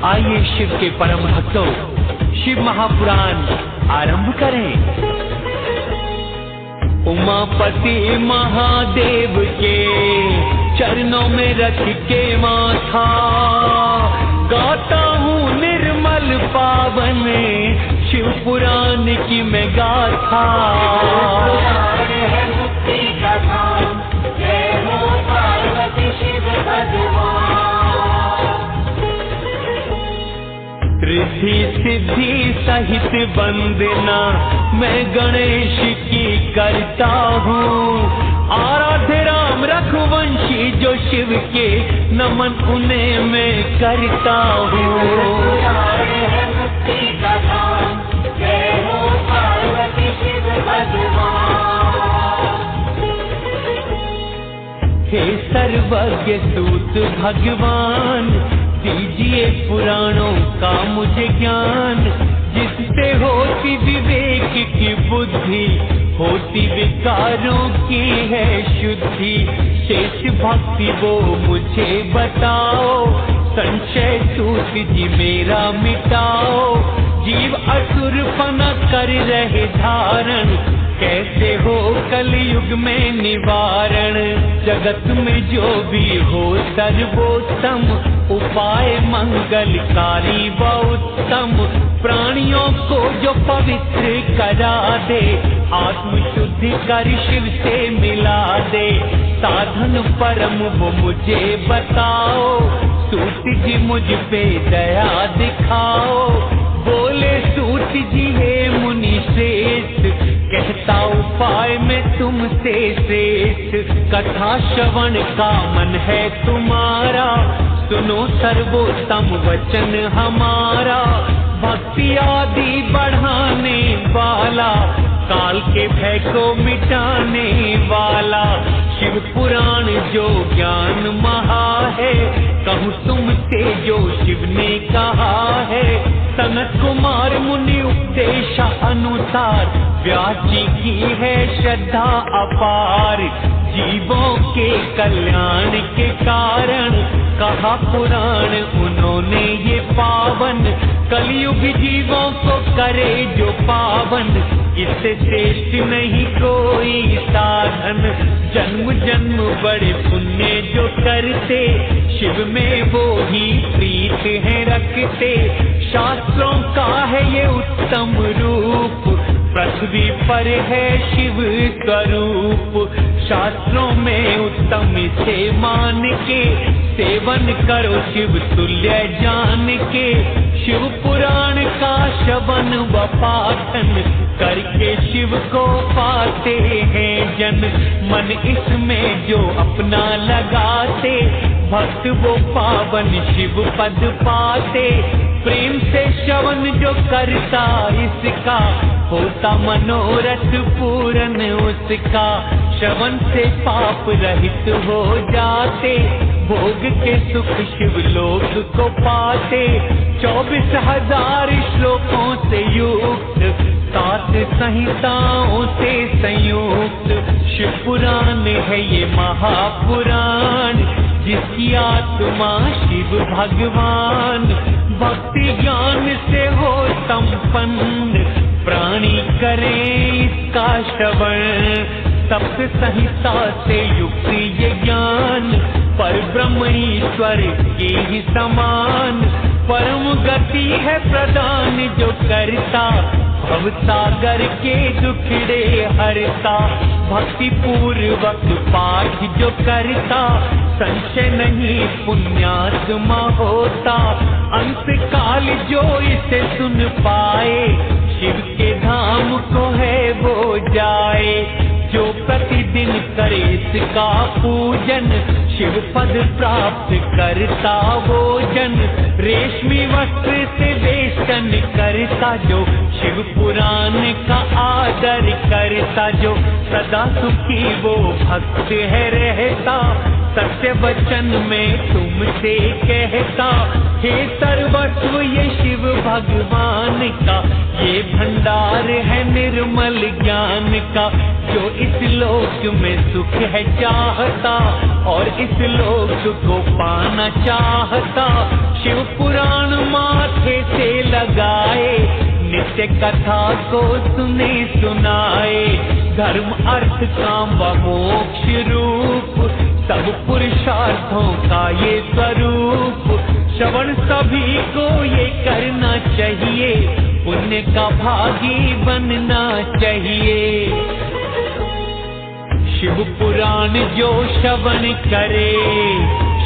आइए शिव के परम भक्तों, शिव महापुराण आरंभ करें। उमापति महादेव के चरणों में रख के माथा, गाता हूँ निर्मल पावन शिव पुराण की मैं गाथा। रिद्धि सिद्धि सहित वंदना मैं गणेश की करता हूँ। आराध्य राम रघुवंशी जो शिव के नमन उन्हें मैं करता हूँ। हे सर्वज्ञ सूत भगवान, दीजिए पुराणों का मुझे ज्ञान, जिससे होती विवेक की बुद्धि, होती विकारों की है शुद्धि। शेष भक्ति वो मुझे बताओ, संशय सूत जी मेरा मिटाओ। जीव असुर पना कर रहे धारण, कैसे हो कलयुग में निवारण। जगत में जो भी हो सर्वोत्तम, उपाय मंगलकारी व उत्तम। प्राणियों को जो पवित्र करा दे, आत्म शुद्धि कर शिव से मिला दे। साधन परम वो मुझे बताओ, सूत जी मुझ पे दया दिखाओ। बोले सूत जी हे मुनि श्रेष्ठ, कहता उपाय में तुमसे श्रेष्ठ। कथा श्रवण का मन है तुम्हारा, सुनो सर्वोत्तम वचन हमारा। भक्ति आदि बढ़ाने वाला, काल के भय को मिटाने वाला। शिव पुराण जो ज्ञान महा है, कहूँ तुमसे जो शिव ने कहा है। सनत कुमार मुनि उपदेश अनुसार, व्यास जी की है श्रद्धा अपार। जीवों के कल्याण के कारण, कहा पुराण उन्होंने ये पावन। कलयुग जीवों को करे जो पावन, इससे श्रेष्ठ नहीं कोई साधन। जन्म जन्म बड़े पुण्य जो करते, शिव में वो ही प्रीत है रखते। शास्त्रों का है ये उत्तम रूप, पृथ्वी पर है शिव स्वरूप। शास्त्रों में उत्तम से मान के, सेवन करो शिव तुल्य जान के। शिव पुराण का श्रवण व पाठन, करके शिव को पाते हैं जन। मन इसमें जो अपना लगाते, भक्त वो पावन शिव पद पाते। प्रेम से श्रवण जो करता इसका, होता मनोरथ पूर्ण उसका। श्रवण से पाप रहित हो जाते, भोग के सुख शिव लोक को पाते। 24,000 श्लोकों से युक्त, 7 संहिताओं से संयुक्त। शिव पुराण है ये महापुराण, जिसकी आत्मा शिव भगवान। भक्ति ज्ञान से हो संपन्न, प्राणी करें इसका श्रवण। सप्त संहिता से युक्त ये ज्ञान, पर ब्रह्म ईश्वर के ही समान। परम गति है प्रदान जो करता, भव सागर के दुखड़े हरता। भक्ति पूर्वक पाठ जो करता, संशय नहीं पुण्यात्मा होता। अंत काल जो इसे सुन पाए, शिव के धाम को है वो जाए। जो प्रतिदिन करे इसका पूजन, शिव पद प्राप्त करता वो जन। रेशमी वस्त्र से वेष्टन करता जो, शिव पुराण का आदर करता जो। सदा सुखी वो भक्त है रहता, सत्य वचन में तुमसे कहता, हे सर्वस्व ये शिव भगवान का, ये भंडार है निर्मल ज्ञान का। जो इस लोक में सुख है चाहता और इस लोक को पाना चाहता, शिव पुराण माथे से लगाए, नित्य कथा को सुने सुनाए। धर्म अर्थ काम व मोक्ष रूप, सब पुरुषार्थों का ये स्वरूप। श्रवण सभी को ये करना चाहिए, पुण्य का भागी बनना चाहिए। शिव पुराण जो श्रवण करे,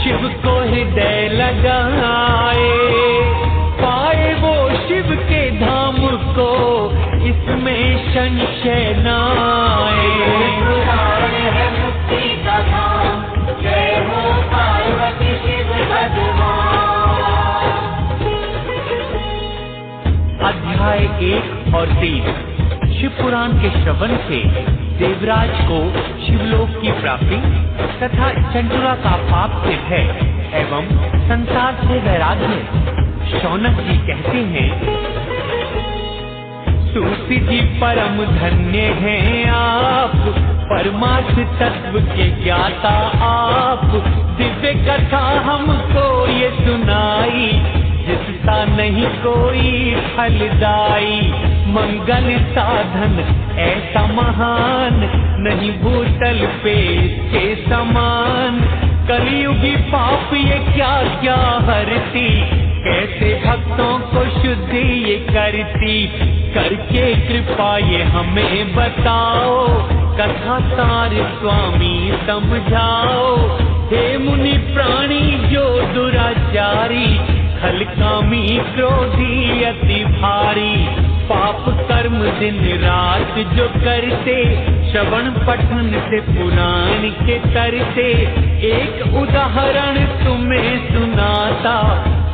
शिव को हृदय लगाए, पाए वो शिव के धाम को, इसमें संशय न आए। पुराण है मुक्ति का धाम, जय हो पार्वती शिव भगवान। अध्याय 1 और 3। शिव पुराण के श्रवण से देवराज को शिवलोक की प्राप्ति तथा चंचुला का पाप से भय एवं संसार से वैराग्य। शौनक जी कहते हैं, सूति जी परम धन्य हैं आप, परमार्थ तत्व के ज्ञाता आप। दिव्य कथा हमको ये सुनाई, जिसका नहीं कोई फलदाई। मंगल साधन ऐसा महान, नहीं भूतल पे के समान। कलयुगी पाप ये क्या क्या हरती, कैसे भक्तों को शुद्धि ये करती। करके कृपा ये हमें बताओ, कथा सार स्वामी समझाओ। हे मुनि प्राणी जो दुराचारी, खलकामी क्रोधी अति भारी। पाप कर्म दिन रात जो करते, श्रवण पठन से पुराण के तरते। एक उदाहरण तुम्हें सुनाता,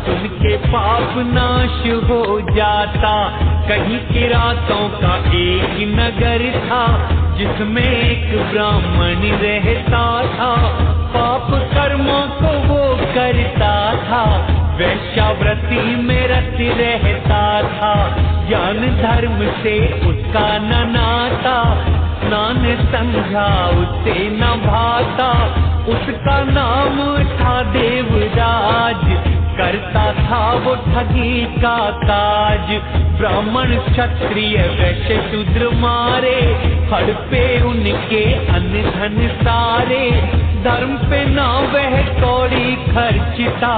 सुन के पाप नाश हो जाता। कहीं किरातों का एक नगर था, जिसमें एक ब्राह्मण रहता था। पाप कर्मों को वो करता था, वैश्यावृत्ति में रत रहता था। ज्ञान धर्म से उसका न नाता, स्नान संध्या उससे न भाता। उसका नाम था देवराज, करता था वो ठगी का काज। ब्राह्मण क्षत्रिय वैश्य शूद्र मारे, हर पे उनके अन्न धन सारे। धर्म पे ना वह कौड़ी खर्चता,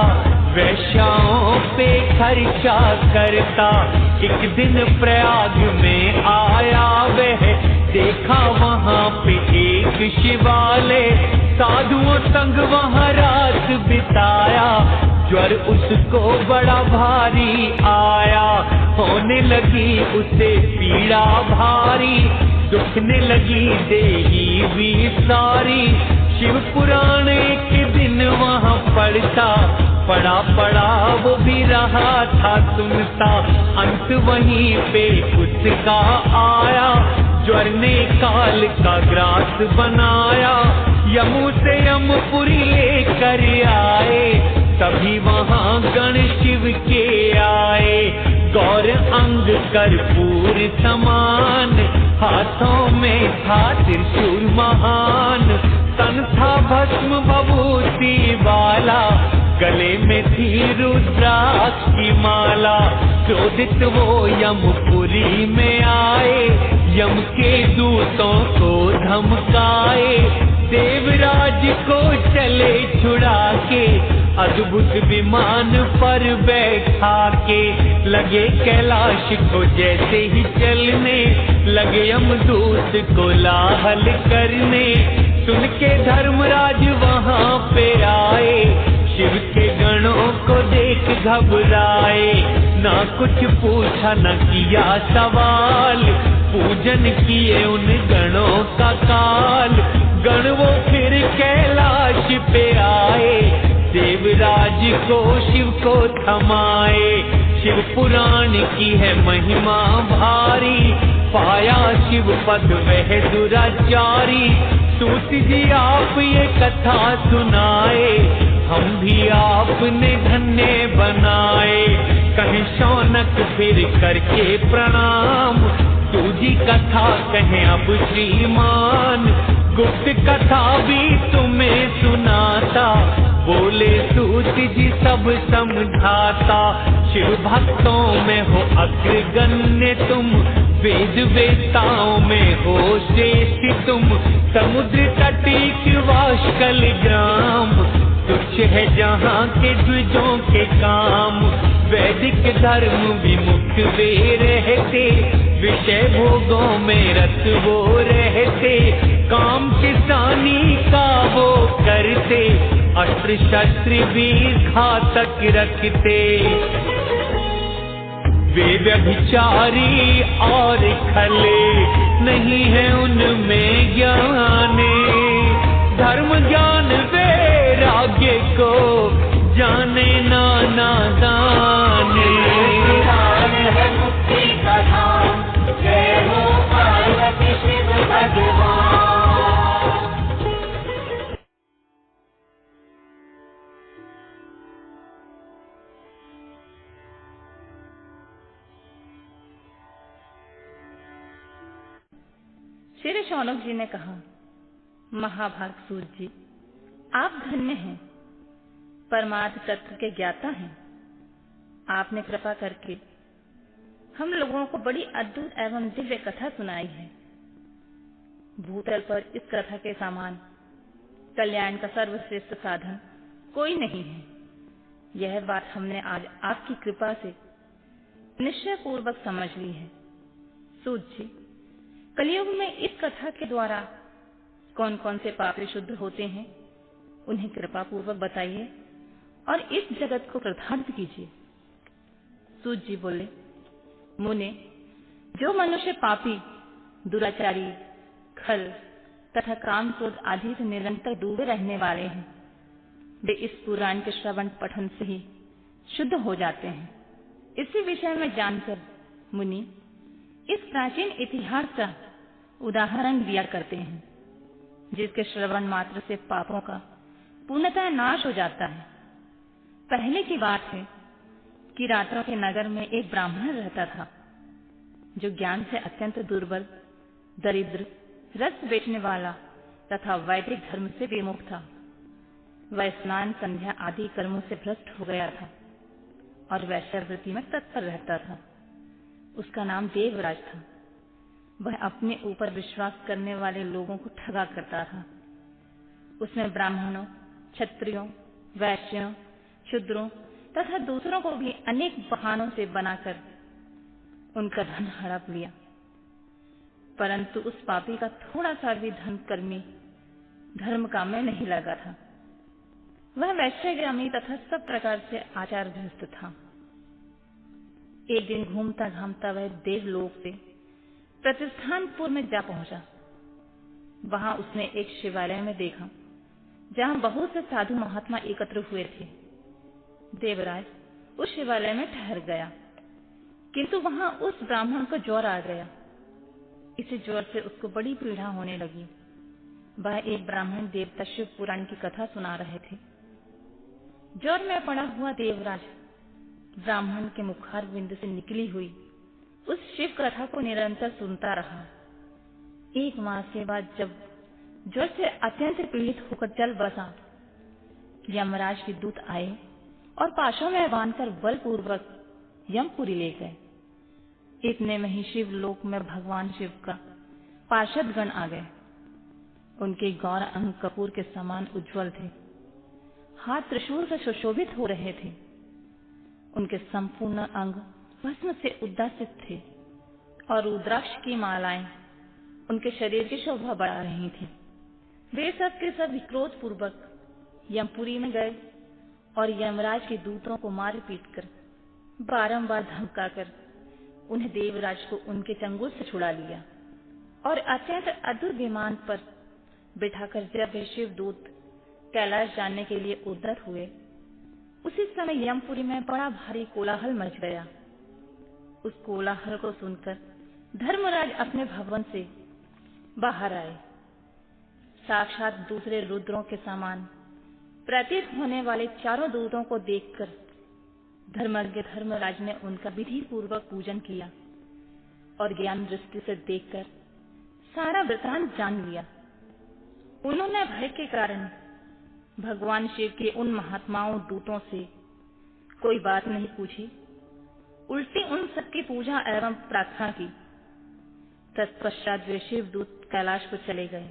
वैश्याओं पे खर्चा करता। एक दिन प्रयाग में आया वह, देखा वहाँ पे एक शिवालय। साधुओं संग वहाँ रात बिताया, ज्वर उसको बड़ा भारी आया। होने लगी उसे पीड़ा भारी, दुखने लगी देही भी सारी। शिव पुराण के दिन वहाँ पढ़ता, पड़ा वो भी रहा था सुनता। अंत वहीं पे उसका आया, ज्वर ने काल का ग्रास बनाया। यमु से यमपुरी लेकर आए, तभी वहाँ गण शिव के आए। गौर अंग कर्पूर समान, हाथों में था त्रिशूल महान। तन था भस्म भभूति वाला, गले में थी रुद्राक्ष की माला। क्रोधित वो यमपुरी में आए, यम के दूतों को धमकाए। देवराज को चले छुड़ा के, अद्भुत विमान पर बैठा के। लगे कैलाश को जैसे ही चलने, लगे यमदूत को लाहल करने। सुन के धर्मराज वहाँ पे आए, शिव के गणों को देख घबराए। ना कुछ पूछा न किया सवाल, पूजन किए उन गणों का काल। गण वो फिर कैलाश पे आए, देवराज को शिव को थमाए। शिव पुराण की है महिमा भारी, पाया शिव पद वह दुराचारी। सूत जी आप ये कथा सुनाए, हम भी आपने धन्य बनाए। कहें शौनक फिर करके प्रणाम, सूजी कथा कहें अब श्रीमान। गुप्त कथा भी तुम्हें सुनाता, बोले सूत जी सब समझाता। शिव भक्तों में हो अग्रगण्य तुम, वेद वेताओं में हो श्रेष्ठ तुम। समुद्र तटीक वाष्कल ग्राम, तुच्छ है जहाँ के द्विजों के काम। वैदिक धर्म विमुख वे रहते, विषय भोगों में रत वो रहते। काम किसानी का वो करते, अस्त्र शस्त्र भी घातक रखते। वे व्यभिचारी और खले, नहीं है उनमें ज्ञाने। धर्म ज्ञान वैराग्य को जाने ना नादाने। निदान है मुक्ति का धाम, जय हो पार्वती शिव भगवान। श्री शौनक जी ने कहा, महाभाग सूत जी, आप धन्य हैं, परमार्थ तत्व के ज्ञाता हैं। आपने कृपा करके हम लोगों को बड़ी अद्भुत एवं दिव्य कथा सुनाई है। भूतल पर इस कथा के समान कल्याण का सर्वश्रेष्ठ साधन कोई नहीं है। यह बात हमने आज आपकी कृपा से निश्चय पूर्वक समझ ली है। सूत जी, कलयुग में इस कथा के द्वारा कौन कौन से पापी शुद्ध होते हैं, उन्हें कृपा पूर्वक बताइए और इस जगत को कृतार्थ कीजिए। सूत जी बोले, मुने, जो मनुष्य पापी, दुराचारी, खल तथा काम क्रोध आदि से निरंतर डूबे रहने वाले हैं, वे इस पुराण के श्रवण पठन से ही शुद्ध हो जाते हैं। इसी विषय में जानकर मुनि इस प्राचीन इतिहास का उदाहरण दिया करते हैं, जिसके श्रवण मात्र से पापों का पूर्णतः नाश हो जाता है। पहले की बात है कि रात्रों के नगर में एक ब्राह्मण रहता था, जो ज्ञान से अत्यंत दुर्बल, दरिद्र, रस बेचने वाला तथा वैदिक धर्म से विमुख था। वह स्नान, संध्या आदि कर्मों से भ्रष्ट हो गया था और वैश्यावृत्ति में तत्पर रहता था। उसका नाम देवराज था। वह अपने ऊपर विश्वास करने वाले लोगों को ठगा करता था। उसने ब्राह्मणों, क्षत्रियों, वैश्यों, शूद्रों तथा दूसरों को भी अनेक बहानों से बनाकर उनका धन हड़प लिया, परंतु उस पापी का थोड़ा सा भी धन कर्मी धर्म काम में नहीं लगा था। वह वैश्यग्रामी तथा सब प्रकार से आचार भ्रष्ट था। एक दिन घूमता घामता वह देवलोक से प्रतिष्ठानपुर में जा पहुंचा। वहां उसने एक शिवालय में देखा, जहां बहुत से साधु महात्मा एकत्र हुए थे। देवराज उस शिवालय में ठहर गया, किंतु वहां उस ब्राह्मण को ज्वर आ गया। इसी ज्वर से उसको बड़ी पीड़ा होने लगी। वह एक ब्राह्मण देवता शिव पुराण की कथा सुना रहे थे। ज्वर में पड़ा हुआ देवराज ब्राह्मण के मुखार बिंद से निकली हुई उस शिव कथा को निरंतर सुनता रहा। एक मास के बाद जब ज्वर से अत्यंत पीड़ित होकर चल बसा, यमराज के दूत आए और पाशों में बांधकर बलपूर्वक यमपुरी ले गए। इतने में ही शिव लोक में भगवान शिव का पार्षद गण आ गए। उनके गौर अंग कपूर के समान उज्जवल थे, हाथ त्रिशूल से सुशोभित हो रहे थे। उनके संपूर्ण अंग भस्म से उद्दासित थे और रुद्राक्ष की मालाएं उनके शरीर की शोभा बढ़ा रही थी। वे सब के सब क्रोध पूर्वक यमपुरी में गए और यमराज के दूतों को मार पीट कर बारंबार धमकाकर उन्हें देवराज को उनके चंगुल से छुड़ा लिया और अत्यंत अद्भुत विमान पर बिठाकर जब वे शिव दूत कैलाश जाने के लिए उद्यत हुए, उसी समय यमपुरी में बड़ा भारी कोलाहल मच गया। उस कोलाहल को सुनकर धर्मराज अपने भवन से बाहर आए। साक्षात दूसरे रुद्रों के समान प्रतीत होने वाले चारों दूतों को देखकर धर्मज्ञ धर्मराज ने उनका विधि पूर्वक पूजन किया और ज्ञान दृष्टि से देखकर सारा वृतांत जान लिया। उन्होंने भय के कारण भगवान शिव के उन महात्माओं दूतों से कोई बात नहीं पूछी, उल्टी उन सबकी पूजा एवं प्रार्थना की। तत्पश्चात वे शिव दूत कैलाश पर चले गए।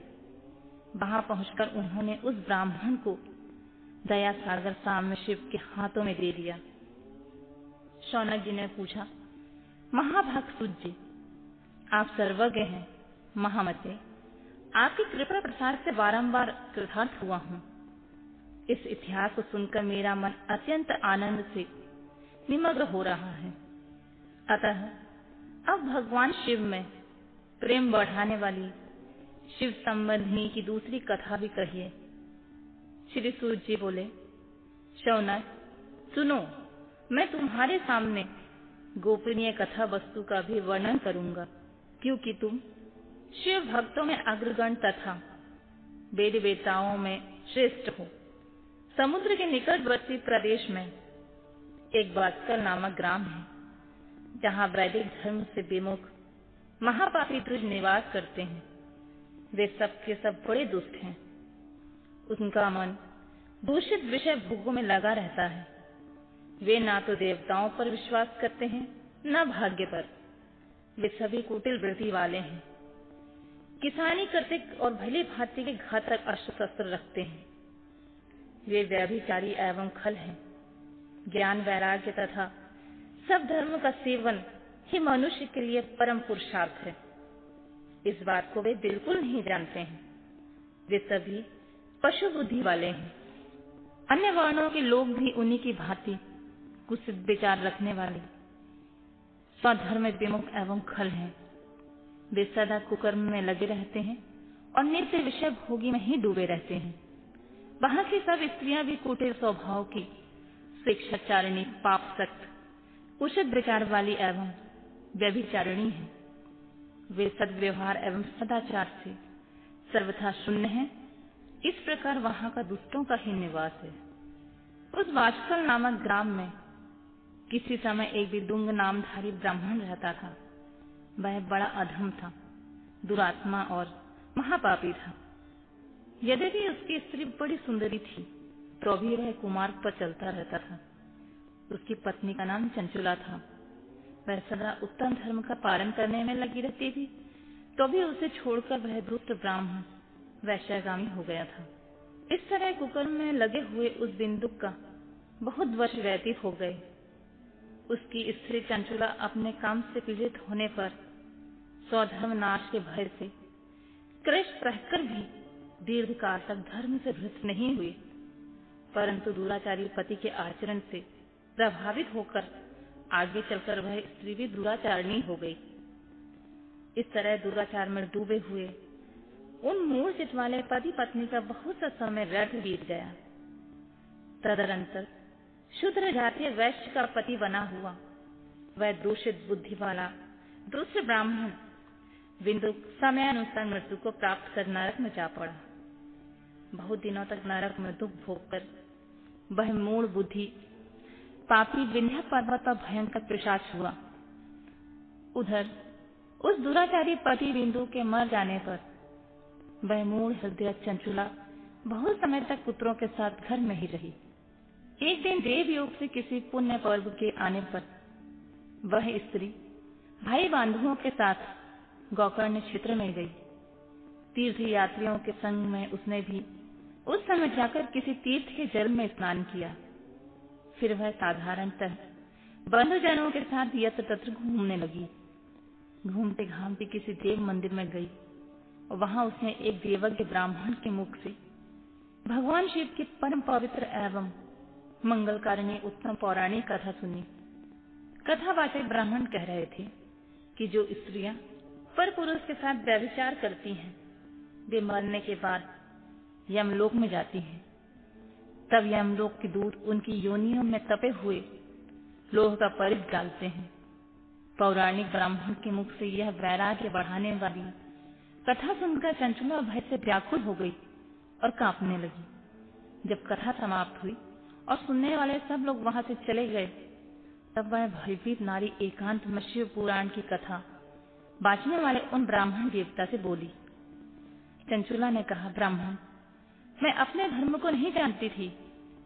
वहां पहुंचकर उन्होंने उस ब्राह्मण को दया सागर साम्य शिव के हाथों में दे दिया। शौनक जी ने पूछा, महाभागसुत जी, आप सर्वज्ञ हैं, महामते, आपकी कृपा प्रसाद से बारंबार कृतार्थ हुआ हूं। इस इतिहास को सुनकर मेरा मन अत्यंत आनंद से निमग्न हो रहा है। अतः अब भगवान शिव में प्रेम बढ़ाने वाली शिव संबंधी की दूसरी कथा भी कहिए। श्री सूत जी बोले, शौनक सुनो, मैं तुम्हारे सामने गोपनीय कथा वस्तु का भी वर्णन करूंगा, क्योंकि तुम शिव भक्तों में अग्रगण्य तथा वेद वेताओं में श्रेष्ठ हो। समुद्र के निकटवर्ती प्रदेश में एक बात्कल नामक ग्राम है, जहाँ वैदिक धर्म से विमुख महापापी द्विज निवास करते हैं। वे सब के सब बड़े दुष्ट हैं। उनका मन दूषित विषय भोगों में लगा रहता है। वे ना तो देवताओं पर विश्वास करते हैं, न भाग्य पर। वे सभी कुटिल वृत्ति वाले हैं। किसानी करते और भली भांति के घातक अस्त्र शस्त्र रखते हैं। वे व्यभिचारी एवं खल हैं। ज्ञान वैराग्य तथा सब धर्म का सेवन ही मनुष्य के लिए परम पुरुषार्थ है। इस बात को वे बिल्कुल नहीं जानते हैं। वे सभी पशु बुद्धि वाले हैं। अन्य वर्णों के लोग भी उन्हीं की भांति कुत्सित विचार रखने वाले स्वधर्म विमुख एवं खल हैं। वे सदा कुकर्म में लगे रहते हैं और नित्य विषय भोगी में ही डूबे रहते हैं। वहां की सब स्त्रियां भी कुटिल स्वभाव की, शिक्षाचारिणी, पाप सक्त, उचित विचार वाली एवं व्यभिचारिणी हैं। वे सद्व्यवहार एवं सदाचार से सर्वथा शून्य हैं। इस प्रकार वहां का दुष्टों का ही निवास है। उस वाचकल नामक ग्राम में किसी समय एक विदुंग नामधारी ब्राह्मण रहता था। वह बड़ा अधम था, दुरात्मा और महापापी था। यद्यपि उसकी स्त्री बड़ी सुंदरी थी, तो भी वह कुमार्ग पर चलता रहता था। उसकी पत्नी का नाम चंचुला था। वह सदा उत्तम धर्म का पालन करने में लगी रहती थी, तो भी उसे छोड़कर वह दुष्ट ब्राह्मण वैश्यगामी हो गया था। इस तरह कुकर्म में लगे हुए उस बिंदुक का बहुत वर्ष व्यतीत हो गए। उसकी स्त्री चंचुला अपने काम से पीड़ित होने पर स्वधर्म नाश के भय से कृष्ण रहकर भी दीर्घ काल तक धर्म से भ्रष्ट नहीं हुई, परंतु दुराचारी पति के आचरण से प्रभावित होकर आगे चलकर वह स्त्री भी दुराचारिणी हो गई। इस तरह दुराचार में डूबे हुए उन मूल चित वाले पति पत्नी का बहुत सा समय व्यर्थ बीत गया। तदनंतर शूद्र जातीय वैश्य का पति बना हुआ वह दूषित बुद्धि वाला दूसरे ब्राह्मण बिंदु समयानुसार मृत्यु को प्राप्त कर नरक में जा पड़ा। बहुत दिनों तक नरक में दुख भोगकर वह मूल बुद्धि पापी विंध्य पर्वत पर भयंकर पिशाच हुआ। उधर उस दुराचारी पति बिंदु के मर जाने पर वह मूल हृदय चंचुला बहुत समय तक पुत्रों के साथ घर में ही रही। एक दिन देवयोग से किसी पुण्य पर्व के आने पर वह स्त्री भाई बांधुओं के साथ गोकर्ण क्षेत्र में गई। तीर्थ यात्रियों के संग में उसने भी उस समय जाकर किसी तीर्थ के जल में स्नान किया। फिर वह साधारणतः बंधुजनों के साथ यत्र तत्र घूमने लगी। घूमते घामते किसी देव मंदिर में गई और वहां उसने एक देवज्ञ ब्राह्मण के मुख से भगवान शिव की परम पवित्र एवं मंगलकारिणी उत्तम पौराणिक कथा सुनी। कथावाचक ब्राह्मण कह रहे थे कि जो स्त्रियां पर पुरुष के साथ व्यभिचार करती हैं, वे मरने के बाद यमलोक में जाती हैं। तब यमलोक के दूत उनकी योनियों में तपे हुए लोह का परिघ डालते हैं। पौराणिक ब्राह्मण के मुख से यह वैराग्य बढ़ाने वाली कथा सुनकर चंचला भय से व्याकुल हो गई और कांपने लगी। जब कथा समाप्त हुई और सुनने वाले सब लोग वहां से चले गए, तब वह भयभीत नारी एकांत में शिव पुराण की कथा बांचने वाले उन ब्राह्मण देवता से बोली। चंचुला ने कहा, ब्राह्मण, मैं अपने धर्म को नहीं जानती थी,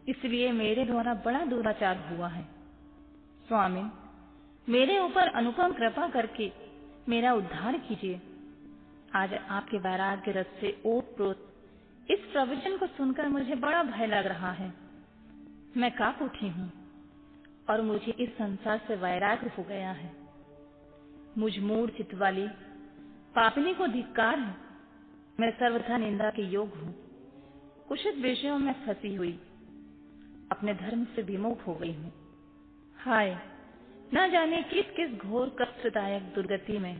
इसलिए मेरे द्वारा बड़ा दुराचार हुआ है। स्वामी, मेरे ऊपर अनुपम कृपा करके मेरा उद्धार कीजिए। आज आपके वैराग्य रस से ओतप्रोत इस प्रवचन को सुनकर मुझे बड़ा भय लग रहा है। मैं कांप उठी हूँ और मुझे इस संसार से वैराग्य हो गया है। मुझ मूढ़ चित्त वाली पापिनी को धिक्कार है। मैं सर्वथा निंदा के योग हूँ, कुशित विषयों में फंसी हुई, अपने धर्म से विमुख हो गई हूँ। हाय, न जाने किस किस घोर कष्टदायक दुर्गति में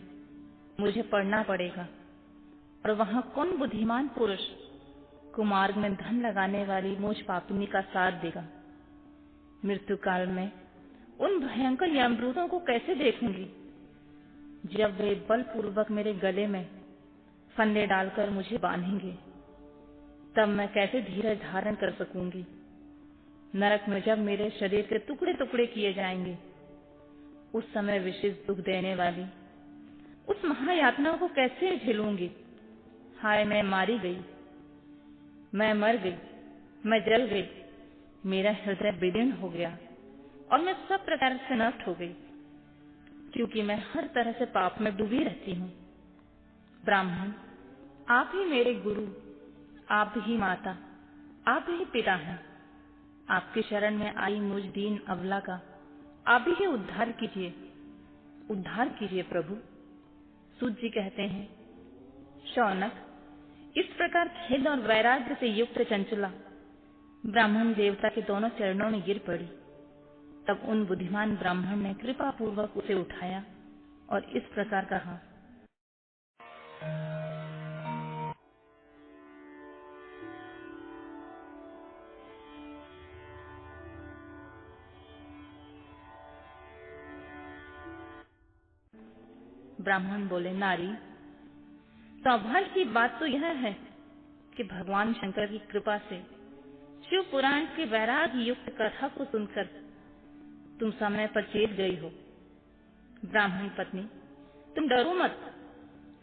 मुझे पड़ना पड़ेगा, और वहां कौन बुद्धिमान पुरुष कुमार्ग में धन लगाने वाली मुझ पापिनी का साथ देगा। मृत्यु काल में उन भयंकर यमदूतों को कैसे देखूंगी, जब वे बलपूर्वक मेरे गले में फंदे डालकर मुझे बांधेंगे, तब मैं कैसे धीरज धारण कर सकूंगी। नरक में जब मेरे शरीर के टुकड़े टुकड़े किए जाएंगे, उस समय विशेष दुख देने वाली उस महायातना को कैसे झेलूंगी। हाय, मैं मारी गई, मैं मर गई, मैं जल गई, मेरा हृदय विदीर्ण हो गया और मैं सब प्रकार से नष्ट हो गई, क्योंकि मैं हर तरह से पाप में डूबी रहती हूँ। ब्राह्मण, आप ही मेरे गुरु, आप ही माता, आप ही पिता हैं। आपकी शरण में आई मुझ दीन अबला का आप ही उद्धार कीजिए, उद्धार कीजिए प्रभु। सूत जी कहते हैं, शौनक, इस प्रकार खेद और वैराग्य से युक्त चंचला ब्राह्मण देवता के दोनों चरणों में गिर पड़ी। तब उन बुद्धिमान ब्राह्मण ने कृपा पूर्वक उसे उठाया और इस प्रकार कहा, ब्राह्मण बोले, नारी, सौभाग्य की बात तो यह है कि भगवान शंकर की कृपा से शिव पुराण की वैराग्य युक्त कथा को सुनकर तुम समय पर चेत गई हो। ब्राह्मण पत्नी, तुम डरो मत,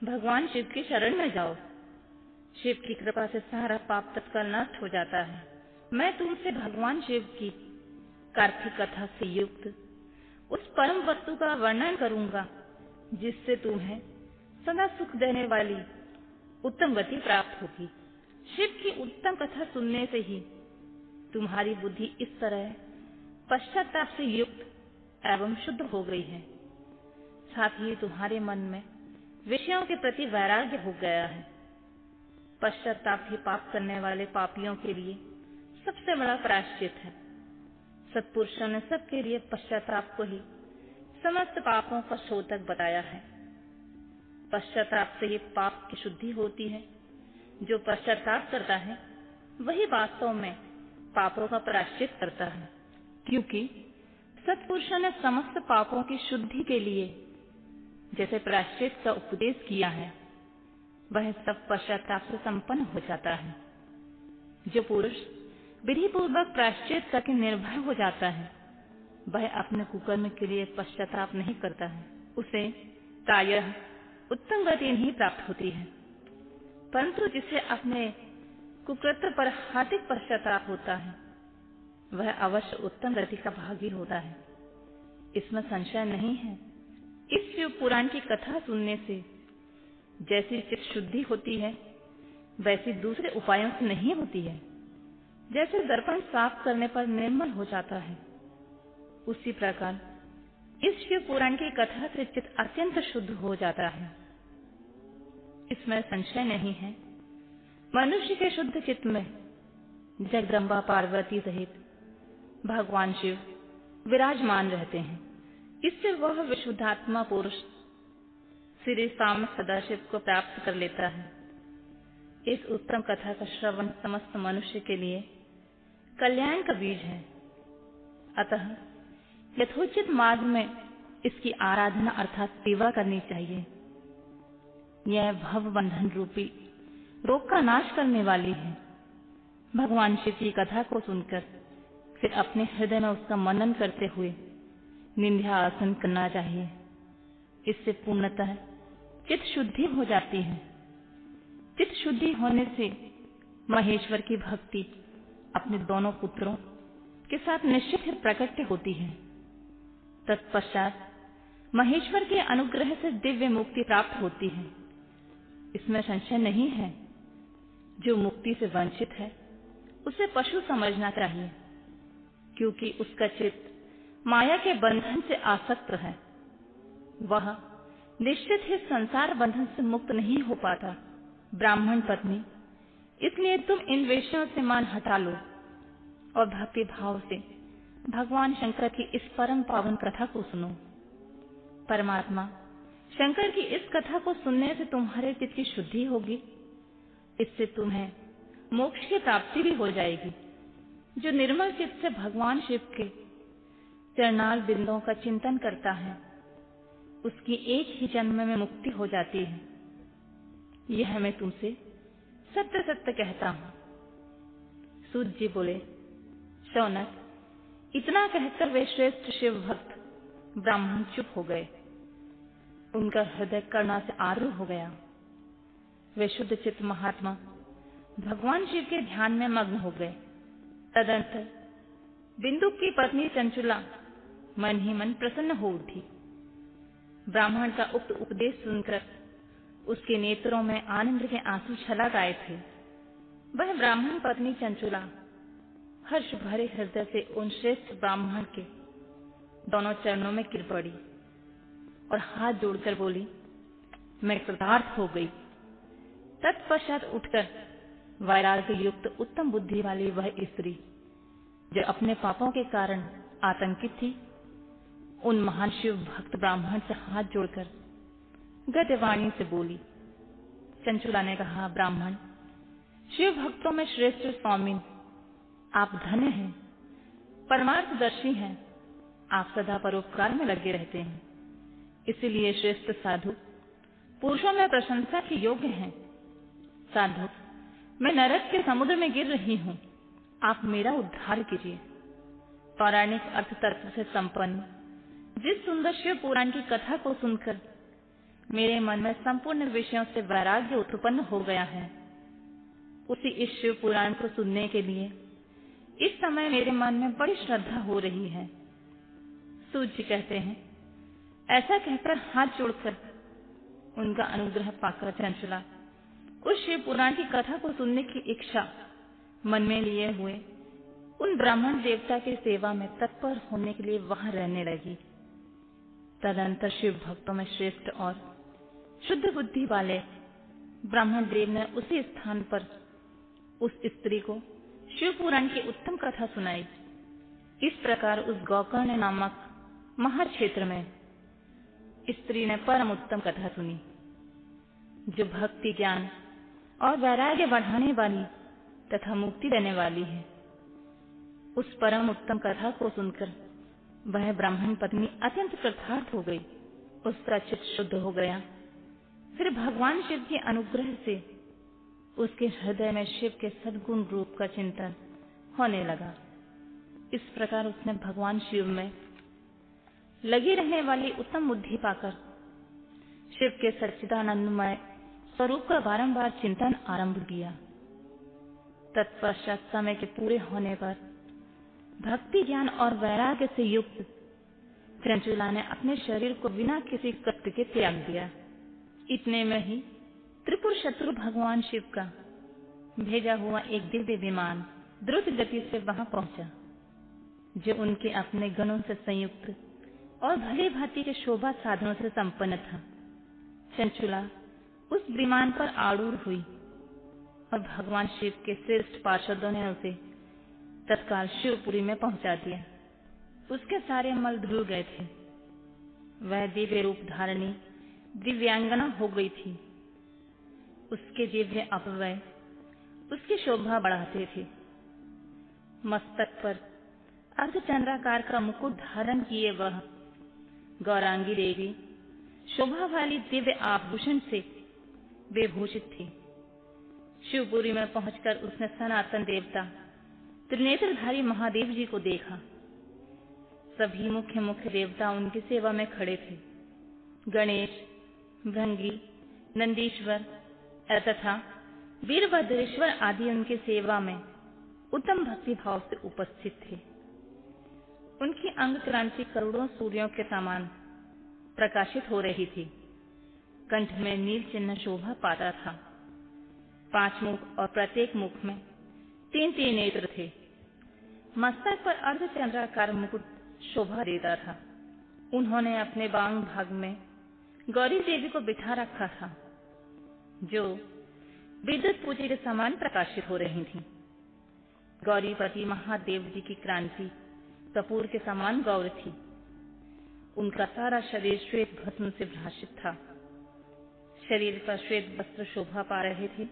भगवान शिव की शरण में जाओ। शिव की कृपा से सारा पाप तत्काल नष्ट हो जाता है। मैं तुमसे भगवान शिव की कार्तिक कथा से युक्त उस परम वस्तु का वर्णन करूंगा, जिससे तुम्हें सदा सुख देने वाली उत्तम गति प्राप्त होगी। शिव की उत्तम कथा सुनने से ही तुम्हारी बुद्धि इस तरह पश्चाताप से युक्त एवं शुद्ध हो गई है। साथ ही तुम्हारे मन में विषयों के प्रति वैराग्य हो गया है। पश्चाताप ही पाप करने वाले पापियों के लिए सबसे बड़ा प्रायश्चित है। सत्पुरुषों ने सबके लिए पश्चाताप को ही समस्त पापों का शोधक बताया है। पश्चाताप से ही पाप की शुद्धि होती है। जो पश्चाताप करता है वही वास्तव में पापों का प्रायश्चित करता है, क्योंकि सत्पुरुषों ने समस्त पापों की शुद्धि के लिए जैसे प्रायश्चित का उपदेश किया है, वह सब पश्चाताप से संपन्न हो जाता है। जो पुरुष विधि पूर्वक प्रायश्चित करके निर्भय हो जाता है, वह अपने कुकर्म के लिए पश्चाताप नहीं करता है। उसे प्रायः उत्तम गति नहीं प्राप्त होती है, परंतु जिसे अपने कुकृत्य पर हार्दिक पश्चाताप होता है, वह अवश्य उत्तम गति का भागी होता है। इसमें संशय नहीं है। इस शिव पुराण की कथा सुनने से जैसी चित्त शुद्धि होती है, वैसी दूसरे उपायों से नहीं होती है। जैसे दर्पण साफ करने पर निर्मल हो जाता है, उसी प्रकार इस शिव पुराण की कथा से चित्त अत्यंत शुद्ध हो जाता है। इसमें संशय नहीं है। मनुष्य के शुद्ध चित्त में जगदम्बा पार्वती सहित भगवान शिव विराजमान रहते हैं। इससे वह विशुद्धात्मा पुरुष श्री साम सदाशिव को प्राप्त कर लेता है। इस उत्तम कथा का श्रवण समस्त मनुष्य के लिए कल्याण का बीज है। अतः यथोचित मार्ग में इसकी आराधना अर्थात सेवा करनी चाहिए। यह भव बंधन रूपी रोग का नाश करने वाली है। भगवान शिव की कथा को सुनकर फिर अपने हृदय में उसका मनन करते हुए निंध्या आसन करना चाहिए। इससे पूर्णतः चित्त शुद्धि हो जाती है। चित्त शुद्धि होने से महेश्वर की भक्ति अपने दोनों पुत्रों के साथ निश्चित ही प्रकट होती है। तत्पश्चात महेश्वर के अनुग्रह से दिव्य मुक्ति प्राप्त होती है। इसमें संशय नहीं है। जो मुक्ति से वंचित है उसे पशु समझना चाहिए, क्योंकि उसका चित्त माया के बंधन से आसक्त है। वह निश्चित ही संसार बंधन से मुक्त नहीं हो पाता। ब्राह्मण पत्नी, इसलिए तुम इन विषयों से मान हटा लो और भक्ति भाव से भगवान शंकर की इस परम पावन कथा को सुनो। परमात्मा शंकर की इस कथा को सुनने से तुम्हारे चित्त की शुद्धि होगी। इससे तुम्हें मोक्ष की प्राप्ति भी हो जाएगी। जो निर्मल चित्त से भगवान शिव के चरणाल बिंदों का चिंतन करता है उसकी एक ही जन्म में मुक्ति हो जाती है। यह मैं तुमसे सत्य सत्य कहता हूं। सूत जी बोले, शौनक, इतना कहकर वे श्रेष्ठ शिव भक्त ब्राह्मण चुप हो गए। उनका हृदय करुणा से आरूढ़ हो गया। वे शुद्ध चित्त महात्मा भगवान शिव के ध्यान में मग्न हो गए। तदंतर बिंदु की पत्नी चंचुला मन ही मन प्रसन्न हो उठी। ब्राह्मण का उक्त उपदेश सुनकर उसके नेत्रों में आनंद के आंसू छलक आए थे। वह ब्राह्मण पत्नी चंचुला हर्ष भरे हृदय से उन श्रेष्ठ ब्राह्मण के दोनों चरणों में गिर पड़ी और हाथ जोड़कर बोली, मैं कृतार्थ हो गई। तत्पश्चात उठकर वैराग्य युक्त उत्तम बुद्धि वाली वह स्त्री जो अपने पापों के कारण आतंकित थी, उन महान शिव भक्त ब्राह्मण से हाथ जोड़कर गद्यवाणी से बोली। चंचुला ने कहा, ब्राह्मण, शिव भक्तों में श्रेष्ठ स्वामी, आप धन्य हैं, परमार्थदर्शी हैं। आप सदा परोपकार में लगे रहते हैं। इसलिए श्रेष्ठ साधु पुरुषों में प्रशंसा के योग्य हैं। साधु, मैं नरक के समुद्र में गिर रही हूँ, आप मेरा उद्धार कीजिए। पौराणिक अर्थ तत्व से संपन्न जिस सुंदर शिव पुराण की कथा को सुनकर मेरे मन में संपूर्ण विषयों से वैराग्य उत्पन्न हो गया है, उसी इस शिव पुराण को सुनने के लिए इस समय मेरे मन में बड़ी श्रद्धा हो रही है। सूत जी कहते हैं, ऐसा कहकर हाथ जोड़कर उनका अनुग्रह पाकर चंचुला उस शिव पुराण की कथा को सुनने की इच्छा मन में लिए हुए उन ब्राह्मण देवता की सेवा में तत्पर होने के लिए वहां रहने लगी। तदंतर शिव भक्तों में श्रेष्ठ और शुद्ध बुद्धि वाले ब्राह्मण देव ने उसी स्थान पर उस स्त्री को शिव पुराण की उत्तम कथा सुनाई। इस प्रकार उस गोकर्ण नामक महाक्षेत्र में स्त्री ने परम उत्तम कथा सुनी, जो भक्ति, ज्ञान और वैराग्य बढ़ाने वाली तथा मुक्ति देने वाली है। उस परम उत्तम कथा को सुनकर वह ब्राह्मण पत्नी अत्यंत कृतार्थ हो गई। उसका चित्त शुद्ध हो गया। फिर भगवान शिव के अनुग्रह से उसके हृदय में शिव के सद्गुण रूप का चिंतन होने लगा। इस प्रकार उसने भगवान शिव में लगी रहने वाली उत्तम बुद्धि पाकर शिव के सच्चिदानंदमय स्वरूप का बारंबार चिंतन आरंभ किया। तत्पश्चात समय के पूरे होने पर भक्ति, ज्ञान और वैराग्य से युक्त चंचुला ने अपने शरीर को बिना किसी कष्ट के त्याग दिया। इतने में ही त्रिपुर शत्रु भगवान शिव का भेजा हुआ एक दिव्य विमान द्रुत गति से वहां पहुंचा, जो उनके अपने गणों से संयुक्त और भली भांति के शोभा साधनों से संपन्न था। चंचुला उस विमान पर आरूढ़ हुई और भगवान शिव के श्रेष्ठ पार्षदों ने उसे तत्काल शिवपुरी में पहुंचा दिया। उसके सारे मल धुल गए थे। वह दिव्य रूप धारणी दिव्यांगना हो गई थी। उसके दिव्य अपव्यय उसकी शोभा बढ़ाते थे। मस्तक पर अर्धचंद्राकार का मुकुट धारण किए वह गौरांगी देवी शोभा वाली दिव्य आभूषण से वे भूषित थी। शिवपुरी में पहुंचकर उसने सनातन देवता त्रिनेत्रधारी महादेव जी को देखा। सभी मुख्य देवता उनकी सेवा में खड़े थे। गणेश, भृंगी, नंदीश्वर तथा वीरभद्रेश्वर आदि उनकी सेवा में उत्तम भक्ति भाव से उपस्थित थे। उनकी अंग क्रांति करोड़ों सूर्यों के समान प्रकाशित हो रही थी। कंठ में नील चिन्ह शोभा पाता था। 5 मुख और प्रत्येक मुख में 3 नेत्र थे। मस्तक पर अर्धचंद्राकार मुकुट शोभा देता था। उन्होंने अपने बांग भाग में गौरी देवी को बिठा रखा था, जो विद्युत पूजी के समान प्रकाशित हो रही थी। गौरीपति महादेव जी की क्रांति कपूर के समान गौर थी। उनका सारा शरीर श्वेत भस्म से भ्राषित था। शरीर पर श्वेत वस्त्र शोभा पा रहे थे।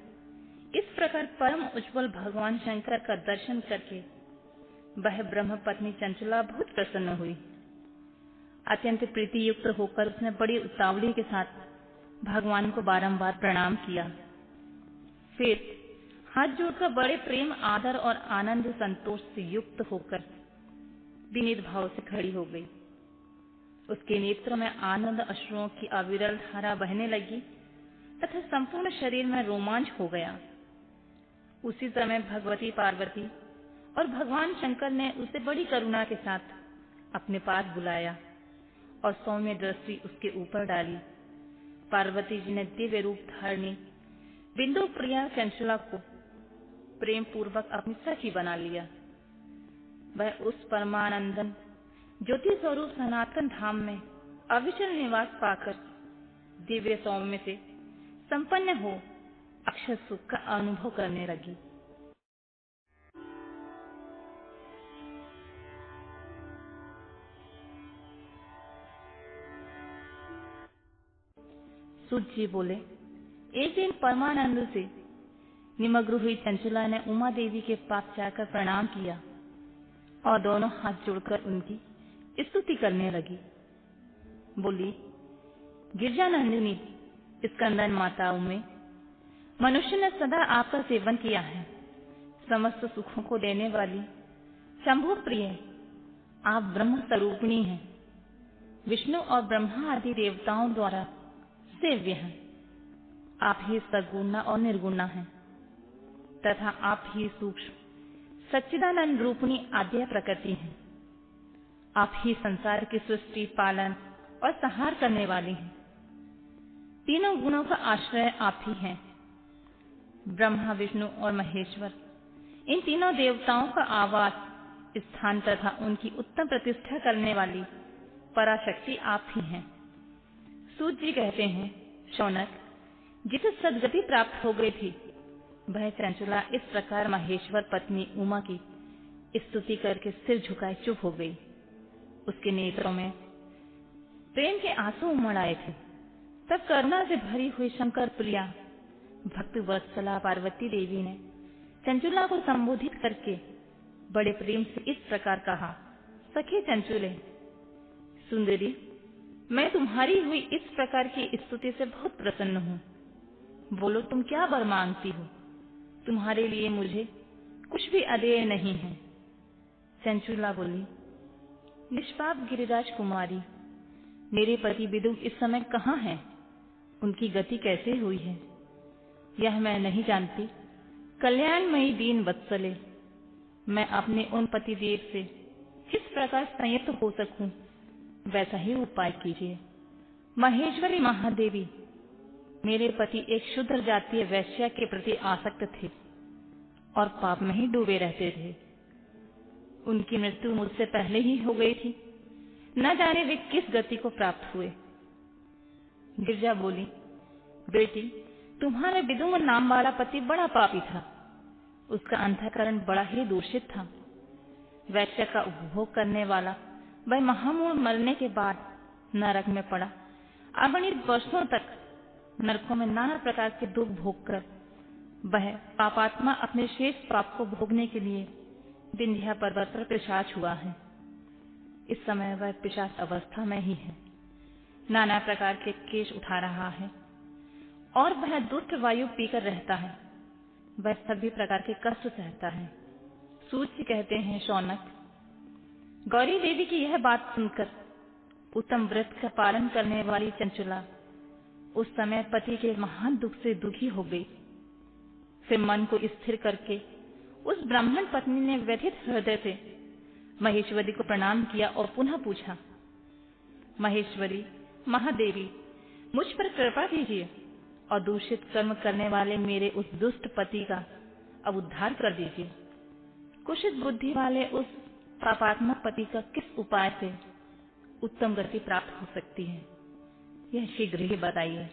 इस प्रकार परम उज्ज्वल भगवान शंकर का दर्शन करके वह ब्रह्म पत्नी चंचला बहुत प्रसन्न हुई। अत्यंत प्रीति युक्त होकर उसने बड़ी उतावली के साथ भगवान को बारंबार प्रणाम किया। फिर हाथ जोड़कर बड़े प्रेम, आदर और आनंद संतोष से युक्त होकर विनीत भाव से खड़ी हो गई। उसके नेत्रों में आनंद अश्रुओं की अविरल धारा बहने लगी तथा संपूर्ण शरीर में रोमांच हो गया। उसी समय भगवती पार्वती और भगवान शंकर ने उसे बड़ी करुणा के साथ अपने पास बुलाया और सौम्य दृष्टि उसके ऊपर डाली। पार्वती जी ने दिव्य रूप धारणी बिंदु प्रिया चंचला को प्रेम पूर्वक अपनी सखी बना लिया। वह उस परमानंदन ज्योति स्वरूप सनातन धाम में अविचल निवास पाकर दिव्य सौम्य से संपन्न हो अक्षर सुख का अनुभव करने लगी। सूत जी बोले, एक दिन परमानंद से निमग्न हुई चंचला ने उमा देवी के पास जाकर प्रणाम किया और दोनों हाथ जोड़कर उनकी स्तुति करने लगी। बोली, गिरजानंदिनी स्कंदन माताओं में मनुष्य ने सदा आपका सेवन किया है। समस्त सुखों को देने वाली शंभु प्रिय आप ब्रह्म स्वरूपिणी हैं। विष्णु और ब्रह्मा आदि देवताओं द्वारा सेव्य हैं। आप ही सगुणा और निर्गुणा हैं तथा आप ही सूक्ष्म सच्चिदानंद रूपिणी आद्य प्रकृति हैं। आप ही संसार की सृष्टि, पालन और संहार करने वाली हैं। तीनों गुणों का आश्रय आप ही हैं। ब्रह्मा, विष्णु और महेश्वर, इन तीनों देवताओं का आवास स्थान तथा उनकी उत्तम प्रतिष्ठा करने वाली पराशक्ति आप ही हैं। सूत जी कहते हैं, शौनक, जिसे सद्गति प्राप्त हो गई थी, वह चंचला इस प्रकार महेश्वर पत्नी उमा की स्तुति करके सिर झुकाए चुप हो गई। उसके नेत्रों में प्रेम के आंसू उमड़ आए थे। तब करुणा से भरी हुई शंकर प्रिया भक्त वत्सला पार्वती देवी ने चंचला को संबोधित करके बड़े प्रेम से इस प्रकार कहा, सखे चंचुले, सुंदरी, मैं तुम्हारी हुई इस प्रकार की स्तुति से बहुत प्रसन्न हूँ। बोलो, तुम क्या वर मांगती हो? तुम्हारे लिए मुझे कुछ भी अदेय नहीं है। चंचुला बोली, निष्पाप गिरिराज कुमारी, मेरे पति विदुर इस समय कहाँ हैं? उनकी गति कैसे हुई है यह मैं नहीं जानती। कल्याणमयी दीन वत्सले, मैं अपने उन पतिदेव से किस प्रकार संयत हो सकूं, वैसा ही उपाय कीजिए। महेश्वरी महादेवी, मेरे पति एक शुद्र जातीय वैश्या के प्रति आसक्त थे और पाप में ही डूबे रहते थे। उनकी मृत्यु मुझसे पहले ही हो गई थी। न जाने वे किस गति को प्राप्त हुए। गिरजा बोली, बेटी, तुम्हारे विदुर नाम वाला पति बड़ा पापी था। उसका अंतःकरण बड़ा ही दूषित था। वैश्य का उपभोग करने वाला वह महामूढ़ मरने के बाद नरक में पड़ा। अगणित वर्षों तक नरकों में नाना प्रकार के दुख भोग कर वह पापात्मा अपने शेष पाप को भोगने के लिए विंध्या पर्वत पर पिशाच हुआ है। इस समय वह पिशाच अवस्था में ही है। नाना प्रकार के केश उठा रहा है। और वह दुष्ट वायु पीकर रहता है। वह सभी प्रकार के कष्ट सहता है। सूर्य कहते हैं, शौनक, गौरी देवी की यह बात सुनकर उत्तम व्रत का पालन करने वाली चंचुला उस समय पति के महान दुख से दुखी हो गई। फिर मन को स्थिर करके उस ब्राह्मण पत्नी ने व्यथित हृदय से महेश्वरी को प्रणाम किया और पुनः पूछा, महेश्वरी, महादेवी, मुझ पर कृपा कीजिए और दूषित कर्म करने वाले मेरे उस दुष्ट पति का अब उद्धार कर दीजिए। कुशित बुद्धि वाले उस पापात्मक पति का किस उपाय से उत्तम गति प्राप्त हो सकती है, यह शीघ्र ही बताइए।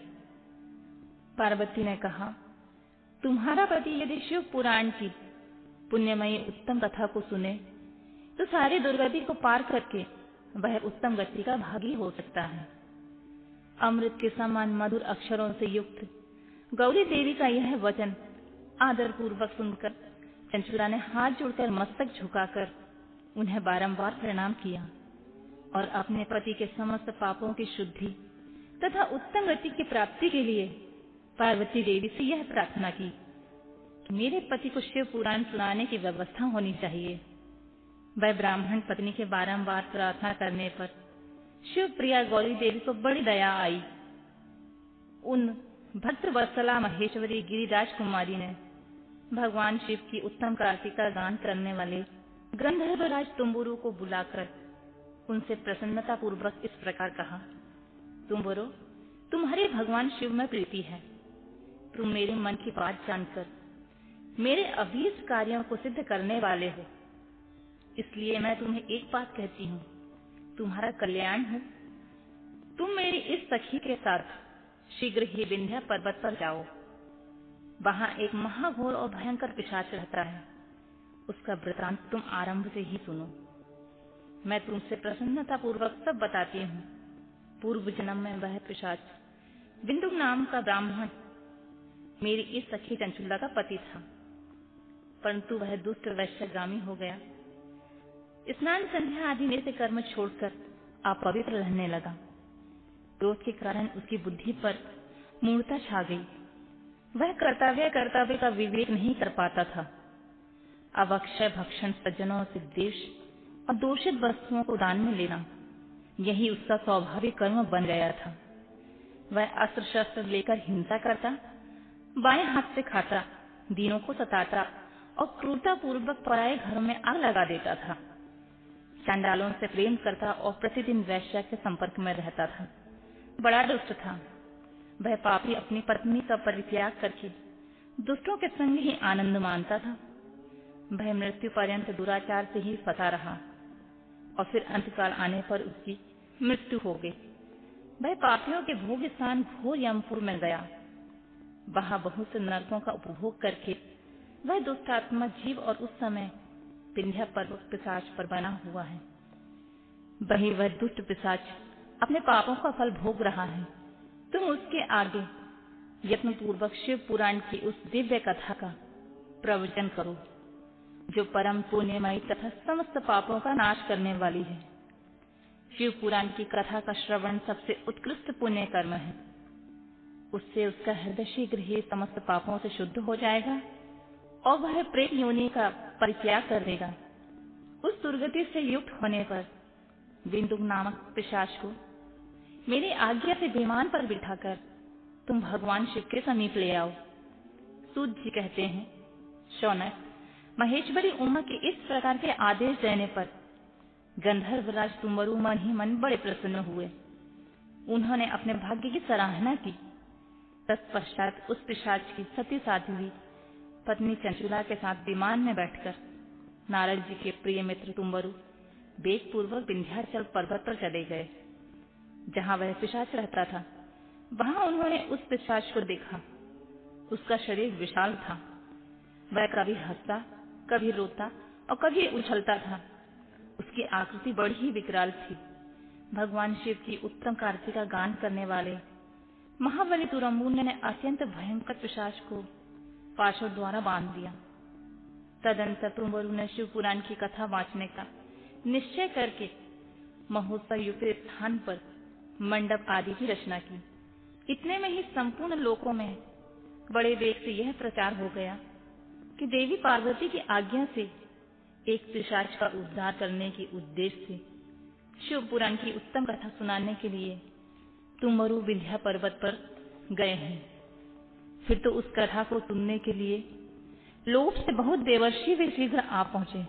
पार्वती ने कहा, तुम्हारा पति यदि शिव पुराण की पुण्यमयी उत्तम कथा को सुने तो सारी दुर्गति को पार करके वह उत्तम गति का भागी हो सकता है। अमृत के समान मधुर अक्षरों से युक्त गौरी देवी का यह वचन आदर पूर्वक सुनकर चंचुला ने हाथ जोड़कर मस्तक झुकाकर उन्हें बारंबार प्रणाम किया और अपने पति के समस्त पापों की शुद्धि तथा उत्तम गति की प्राप्ति के लिए पार्वती देवी से यह प्रार्थना की कि मेरे पति को शिव पुराण सुनाने की व्यवस्था होनी चाहिए। वह ब्राह्मण पत्नी के बारंबार प्रार्थना करने पर शिव प्रिया गौरी देवी को बड़ी दया आई। उन भक्त वत्सला महेश्वरी गिरिराज कुमारी ने भगवान शिव की उत्तम कार्तिक का गान करने वाले गंधर्वराज तुम्बुरु को बुलाकर उनसे प्रसन्नता पूर्वक इस प्रकार कहा, तुम्बुरु, तुम्हारे भगवान शिव में प्रीति है। तुम मेरे मन की बात जानकर मेरे अभीष्ट कार्यों को सिद्ध करने वाले हो, इसलिए मैं तुम्हें एक बात कहती हूँ, तुम्हारा कल्याण हो। तुम मेरी इस सखी के साथ शीघ्र ही विंध्या पर्वत पर जाओ। वहां एक महाघोर और भयंकर पिशाच रहता है। उसका वृतांत तुम आरंभ से ही सुनो। मैं तुमसे प्रसन्नता पूर्वक सब बताती हूँ। पूर्व जन्म में वह पिशाच बिंदु नाम का ब्राह्मण मेरी इस सखी चंचुला का पति था, परंतु वह दुष्ट वैश्यगामी हो गया। स्नान संध्या आदि में से कर्म छोड़कर अपवित्र रहने लगा। क्रोध के कारण उसकी बुद्धि पर मूढ़ता छा गई। वह कर्तव्य का विवेक नहीं कर पाता था। अवक्षय भक्षण, सज्जनों से द्वेष और दूषित वस्तुओं को दान में लेना, यही उसका स्वाभाविक कर्म बन गया था। वह अस्त्र शस्त्र लेकर हिंसा करता, बाएं हाथ से खाता, दीनों को सताता और क्रूरता पूर्वक पराये घरों में आग लगा देता था। चांडालों से प्रेम करता और प्रतिदिन वैश्या के संपर्क में रहता था। बड़ा दुष्ट था। वह पापी अपनी पत्नी का परित्याग करके दुष्टों के संग ही आनंद मानता था। वह मृत्यु पर्यंत दुराचार से ही फंसा रहा और फिर अंतकाल आने पर उसकी मृत्यु हो गई। वह पापियों के भोग स्थान घोर यमपुर में गया। वहां बहुत से नरकों का उपभोग करके वह दुष्टात्मा जीव और उस समय विंध्या पर्वत पिशाच पर बना हुआ है। वही वह दुष्ट पिशाच अपने पापों का फल भोग रहा है। तुम उसके आगे यत्न पूर्वक शिव पुराण की उस दिव्य कथा का प्रवचन करो, जो परम पुण्यमयी तथा समस्त पापों का नाश करने वाली है। शिव पुराण की कथा का श्रवण सबसे उत्कृष्ट पुण्य कर्म है। उससे उसका हृदय शीघ्र ही समस्त पापों से शुद्ध हो जाएगा और वह प्रेत योनि का परित्याग कर देगा। उस दुर्गति से युक्त होने पर बिंदु नामक पिशाच को मेरी आज्ञा से विमान पर बिठाकर तुम भगवान शिव के समीप ले आओ। सूत जी कहते हैं, शौनक, महेश्वरी उमा के इस प्रकार के आदेश देने पर गंधर्वराज तुम्बरु मन ही मन बड़े प्रसन्न हुए। उन्होंने अपने भाग्य की सराहना की। तत्पश्चात उस पिशाच की सती साध्वी पत्नी चंचुला के साथ विमान में बैठकर नारद जी के प्रिय मित्र तुम्बरु वेग पूर्वक विंध्याचल पर्वत पर चले गए, जहां वह पिशाच रहता था। वहां उन्होंने उस पिशाच को देखा। उसका शरीर विशाल था। वह कभी हंसता, कभी रोता और कभी उछलता था। उसकी आकृति बड़ी ही विकराल थी। भगवान शिव की उत्तम कार्तिक का गान करने वाले महाबली तुरम्बुन ने अत्यंत भयंकर पिशाच को पाशों द्वारा बांध दिया। तदंतर तुम्बरु ने शिव पुराण की कथा वांचने का निश्चय करके महोत्सव युक्त स्थान पर मंडप आदि की रचना की। इतने में ही संपूर्ण लोकों में बड़े वेग से यह प्रचार हो गया कि देवी पार्वती की आज्ञा से एक पिशाच का उद्धार करने के उद्देश्य से शिव पुराण की उत्तम कथा सुनाने के लिए तुमरु विंध्या पर्वत पर गए हैं। फिर तो उस कथा को सुनने के लिए लोभ से बहुत देवर्षि वे शीघ्र आ पहुंचे।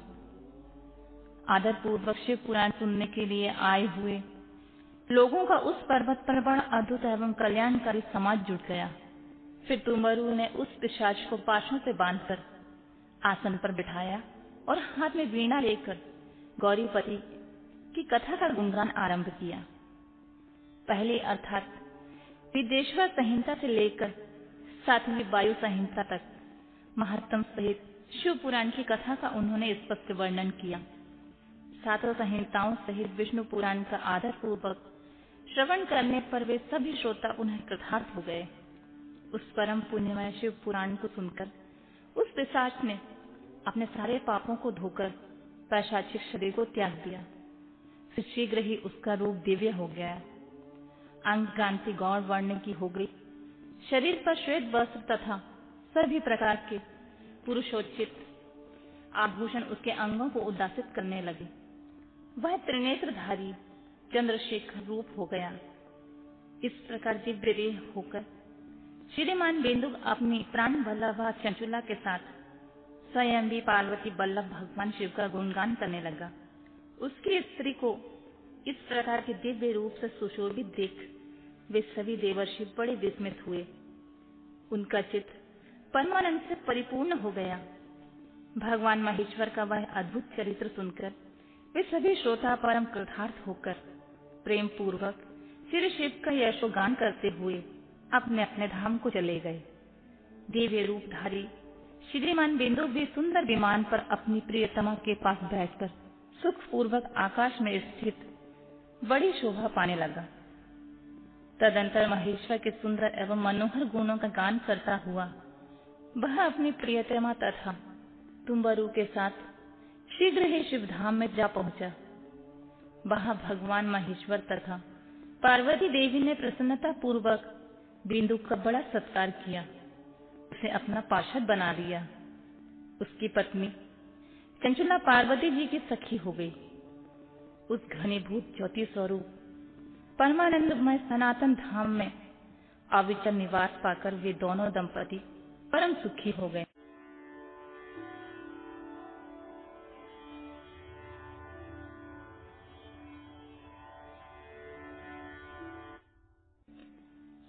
आदर पूर्वक शिव पुराण सुनने के लिए आए हुए लोगों का उस पर्वत पर बड़ा अद्भुत एवं कल्याणकारी समाज जुट गया। फिर तुमरु ने उस पिशाच को पाशों से बांधकर आसन पर बिठाया और हाथ में वीणा लेकर गौरीपति की कथा का गुणगान आरंभ किया। पहले अर्थात विदेश्वर संहिता से लेकर 7वीं वायु संहिता तक महात्म सहित शिव पुराण की कथा का उन्होंने स्पष्ट वर्णन किया। 7 संहिताओं सहित विष्णु पुराण का आदर पूर्वक श्रवण करने पर वे सभी श्रोता पुनः कृतार्थ हो गए। उस परम पुण्यमय शिव पुराण को सुनकर उस पिशाच ने अपने सारे पापों को धोकर पैशाचिक शरीर को त्याग दिया। फिर शीघ्र ही उसका रूप दिव्य हो गया। अंग कांति गौर वर्ण की हो गई। शरीर पर श्वेत वस्त्र तथा सभी प्रकार के पुरुषोचित आभूषण उसके अंगों को उद्दासित करने लगे। वह त्रिनेत्रधारी चंद्रशेखर रूप हो गया। इस प्रकार दिव्य देह होकर श्रीमान बेंदुक अपनी प्राण वल्लभा चंचुला के साथ स्वयंवी पार्वती वल्लभ भगवान शिव का गुणगान करने लगा। उसकी स्त्री को इस प्रकार के दिव्य रूप से सुशोभित देख वे सभी देवर्षि बड़े विस्मित हुए। उनका चित्त परमानंद से परिपूर्ण हो गया। भगवान महेश्वर का वह अद्भुत चरित्र सुनकर वे सभी श्रोता परम कृतार्थ होकर प्रेम पूर्वक श्री शिव का यशोगान करते हुए अपने अपने धाम को चले गए। दिव्य रूपधारी श्रीमान बिंदु भी सुंदर विमान पर अपनी प्रियतमा के पास बैठकर सुख पूर्वक आकाश में स्थित बड़ी शोभा पाने लगा। तदंतर महेश्वर के सुंदर एवं मनोहर गुणों का गान करता हुआ वह अपनी प्रियतमा तथा तुमरु के साथ शीघ्र ही शिवधाम में जा पहुंचा। वहां भगवान महेश्वर तथा पार्वती देवी ने प्रसन्नता पूर्वक बिंदु का बड़ा सत्कार किया। उसे अपना पार्षद बना लिया। उसकी पत्नी चंचुला पार्वती जी की सखी हो गई। उस घनीभूत ज्योति स्वरूप परमानंदमय सनातन धाम में अविचल निवास पाकर वे दोनों दंपति परम सुखी हो गए।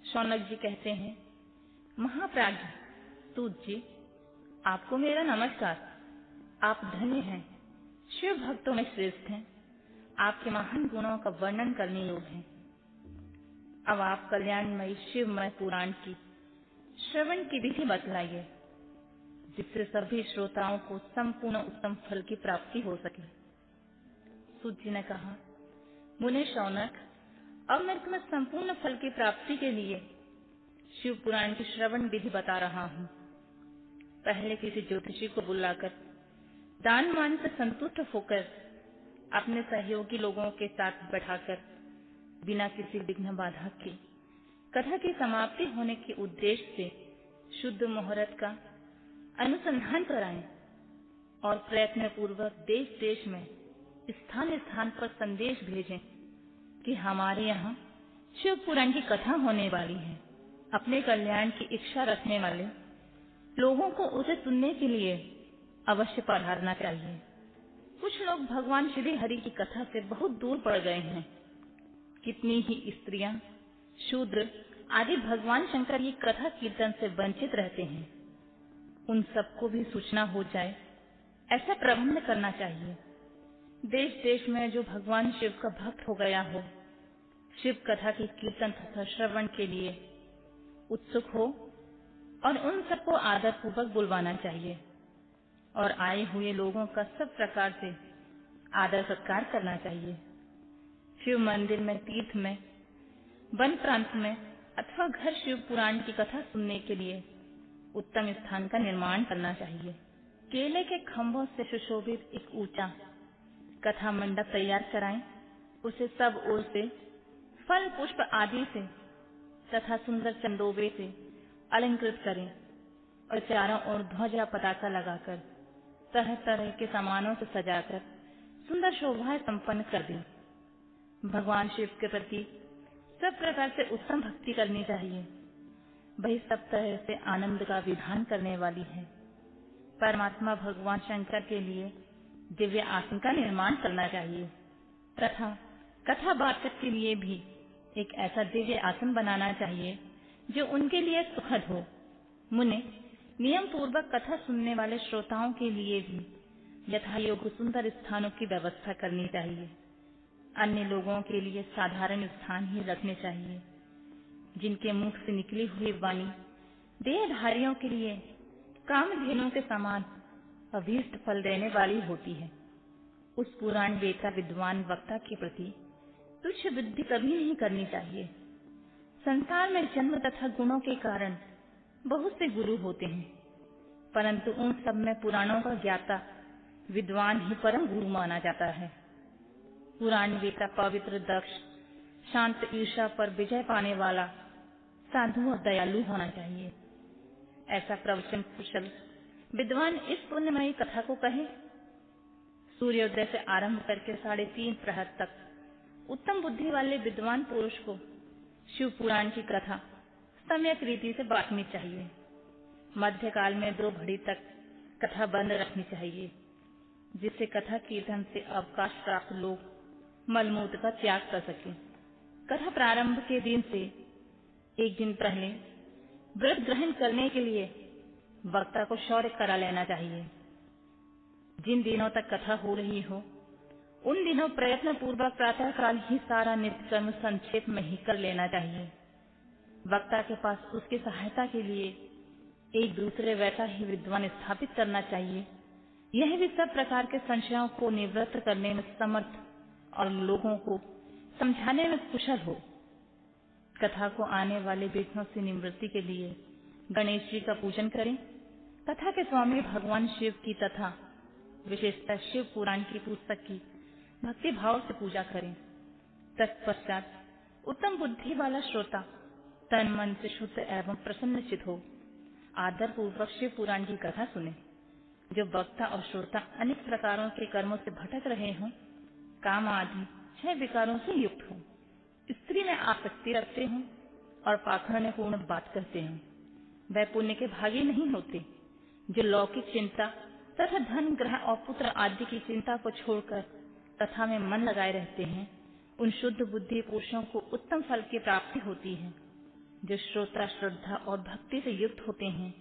शौनक जी कहते हैं, महाप्राज्ञ सूत जी, आपको मेरा नमस्कार। आप धन्य हैं, शिव भक्तों में श्रेष्ठ हैं। आपके महान गुणों का वर्णन करने योग्य है। अब आप कल्याणमयी शिवमय पुराण की श्रवण की विधि बतलाइए, जिससे सभी श्रोताओं को संपूर्ण उत्तम फल की प्राप्ति हो सके। सूत जी ने कहा, मुने शौनक, अब मैं तुम्हें संपूर्ण फल की प्राप्ति के लिए शिव पुराण की श्रवण विधि बता रहा हूँ। पहले किसी ज्योतिषी को बुलाकर दान मान से संतुष्ट होकर अपने सहयोगी लोगों के साथ बैठाकर बिना किसी विघ्न बाधा के कथा की समाप्ति होने के उद्देश्य से शुद्ध मुहूर्त का अनुसंधान कराएं और प्रयत्न पूर्वक देश देश में स्थान स्थान पर संदेश भेजें कि हमारे यहाँ शिव पुराण की कथा होने वाली है। अपने कल्याण की इच्छा रखने वाले लोगों को उसे सुनने के लिए अवश्य पधारना चाहिए। कुछ लोग भगवान श्री हरि की कथा से बहुत दूर पड़ गए हैं। कितनी ही स्त्रियां, शूद्र आदि भगवान शंकर की कथा कीर्तन से वंचित रहते हैं। उन सबको भी सूचना हो जाए, ऐसा प्रबंध करना चाहिए। देश देश में जो भगवान शिव का भक्त हो गया हो, शिव कथा की कीर्तन तथा श्रवण के लिए उत्सुक हो और उन सबको आदर पूर्वक बुलवाना चाहिए और आए हुए लोगों का सब प्रकार से आदर सत्कार करना चाहिए। शिव मंदिर में, तीर्थ में, वन प्रांत में अथवा घर शिव पुराण की कथा सुनने के लिए उत्तम स्थान का निर्माण करना चाहिए। केले के खंभों से सुशोभित एक ऊंचा कथा मंडप तैयार कराएं। उसे सब ओर से फल पुष्प आदि से तथा सुंदर चंदोबे से अलंकृत करें और चारों ओर ध्वजा पताका लगाकर तरह तरह के सामानों से सजाकर सुंदर शोभाएं संपन्न कर दें। भगवान शिव के प्रति सब प्रकार से उत्तम भक्ति करनी चाहिए। वही सब तरह से आनंद का विधान करने वाली है। परमात्मा भगवान शंकर के लिए दिव्य आसन का निर्माण करना चाहिए तथा कथा वाचक के लिए भी एक ऐसा दिव्य आसन बनाना चाहिए जो उनके लिए सुखद हो। मुने नियम पूर्वक कथा सुनने वाले श्रोताओं के लिए भी यथा योग्य सुंदर स्थानों की व्यवस्था करनी चाहिए। अन्य लोगों के लिए साधारण स्थान ही रखने चाहिए। जिनके मुख से निकली हुई वाणी देहधारियों के लिए कामधेनुओं के समान अभीष्ट फल देने वाली होती है, उस पुराण वेता विद्वान वक्ता के प्रति तुच्छ बुद्धि कभी नहीं करनी चाहिए। संसार में जन्म तथा गुणों के कारण बहुत से गुरु होते हैं, परंतु उन सब में पुराणों का ज्ञाता विद्वान ही परम गुरु माना जाता है। पुराण वेता पवित्र, दक्ष, शांत, ईर्ष्या पर विजय पाने वाला, साधु और दयालु होना चाहिए। ऐसा प्रवचन कुशल विद्वान इस पुण्यमयी कथा को कहे। सूर्योदय से आरंभ करके 3:30 प्रहर तक उत्तम बुद्धि वाले विद्वान पुरुष को शिव पुराण की कथा सम्यक रीति से बांटनी चाहिए। मध्यकाल में 2 घड़ी तक कथा बंद रखनी चाहिए, जिससे कथा कीर्तन से अवकाश प्राप्त लोग मलमूत्र का त्याग कर सके। कथा प्रारंभ के दिन से 1 दिन पहले व्रत ग्रहण करने के लिए वक्ता को शौर्य करा लेना चाहिए। जिन दिनों तक कथा हो रही हो उन दिनों प्रयत्न पूर्वक प्रातः काल ही सारा नित्य कर्म संक्षेप में ही कर लेना चाहिए। वक्ता के पास उसकी सहायता के लिए एक दूसरे वैसा ही विद्वान स्थापित करना चाहिए। यह भी सब प्रकार के संशयों को निवृत्त करने में समर्थ और लोगों को समझाने में कुशल हो। कथा को आने वाले विघ्नों से निवृत्ति के लिए गणेश जी का पूजन करें। कथा के स्वामी भगवान शिव की तथा विशेषतः शिव पुराण की पुस्तक की भक्ति भाव से पूजा करें। तत्पश्चात उत्तम बुद्धि वाला श्रोता तन मन से शुद्ध एवं प्रसन्नचित हो आदर पूर्वक शिव पुराण की कथा सुने। जो वक्ता और श्रोता अनेक प्रकारों के कर्मों से भटक रहे हों, काम आदि 6 विकारों से युक्त हों, स्त्री में आसक्ति रखते हों और पाखंड में पूर्ण बात करते हों, वह पुण्य के भागी नहीं होते। जो लौकिक चिंता तथा धन, ग्रह और पुत्र आदि की चिंता को छोड़कर कथा में मन लगाए रहते हैं, उन शुद्ध बुद्धि पुरुषों को उत्तम फल की प्राप्ति होती है। जो श्रोता श्रद्धा और भक्ति से युक्त होते हैं,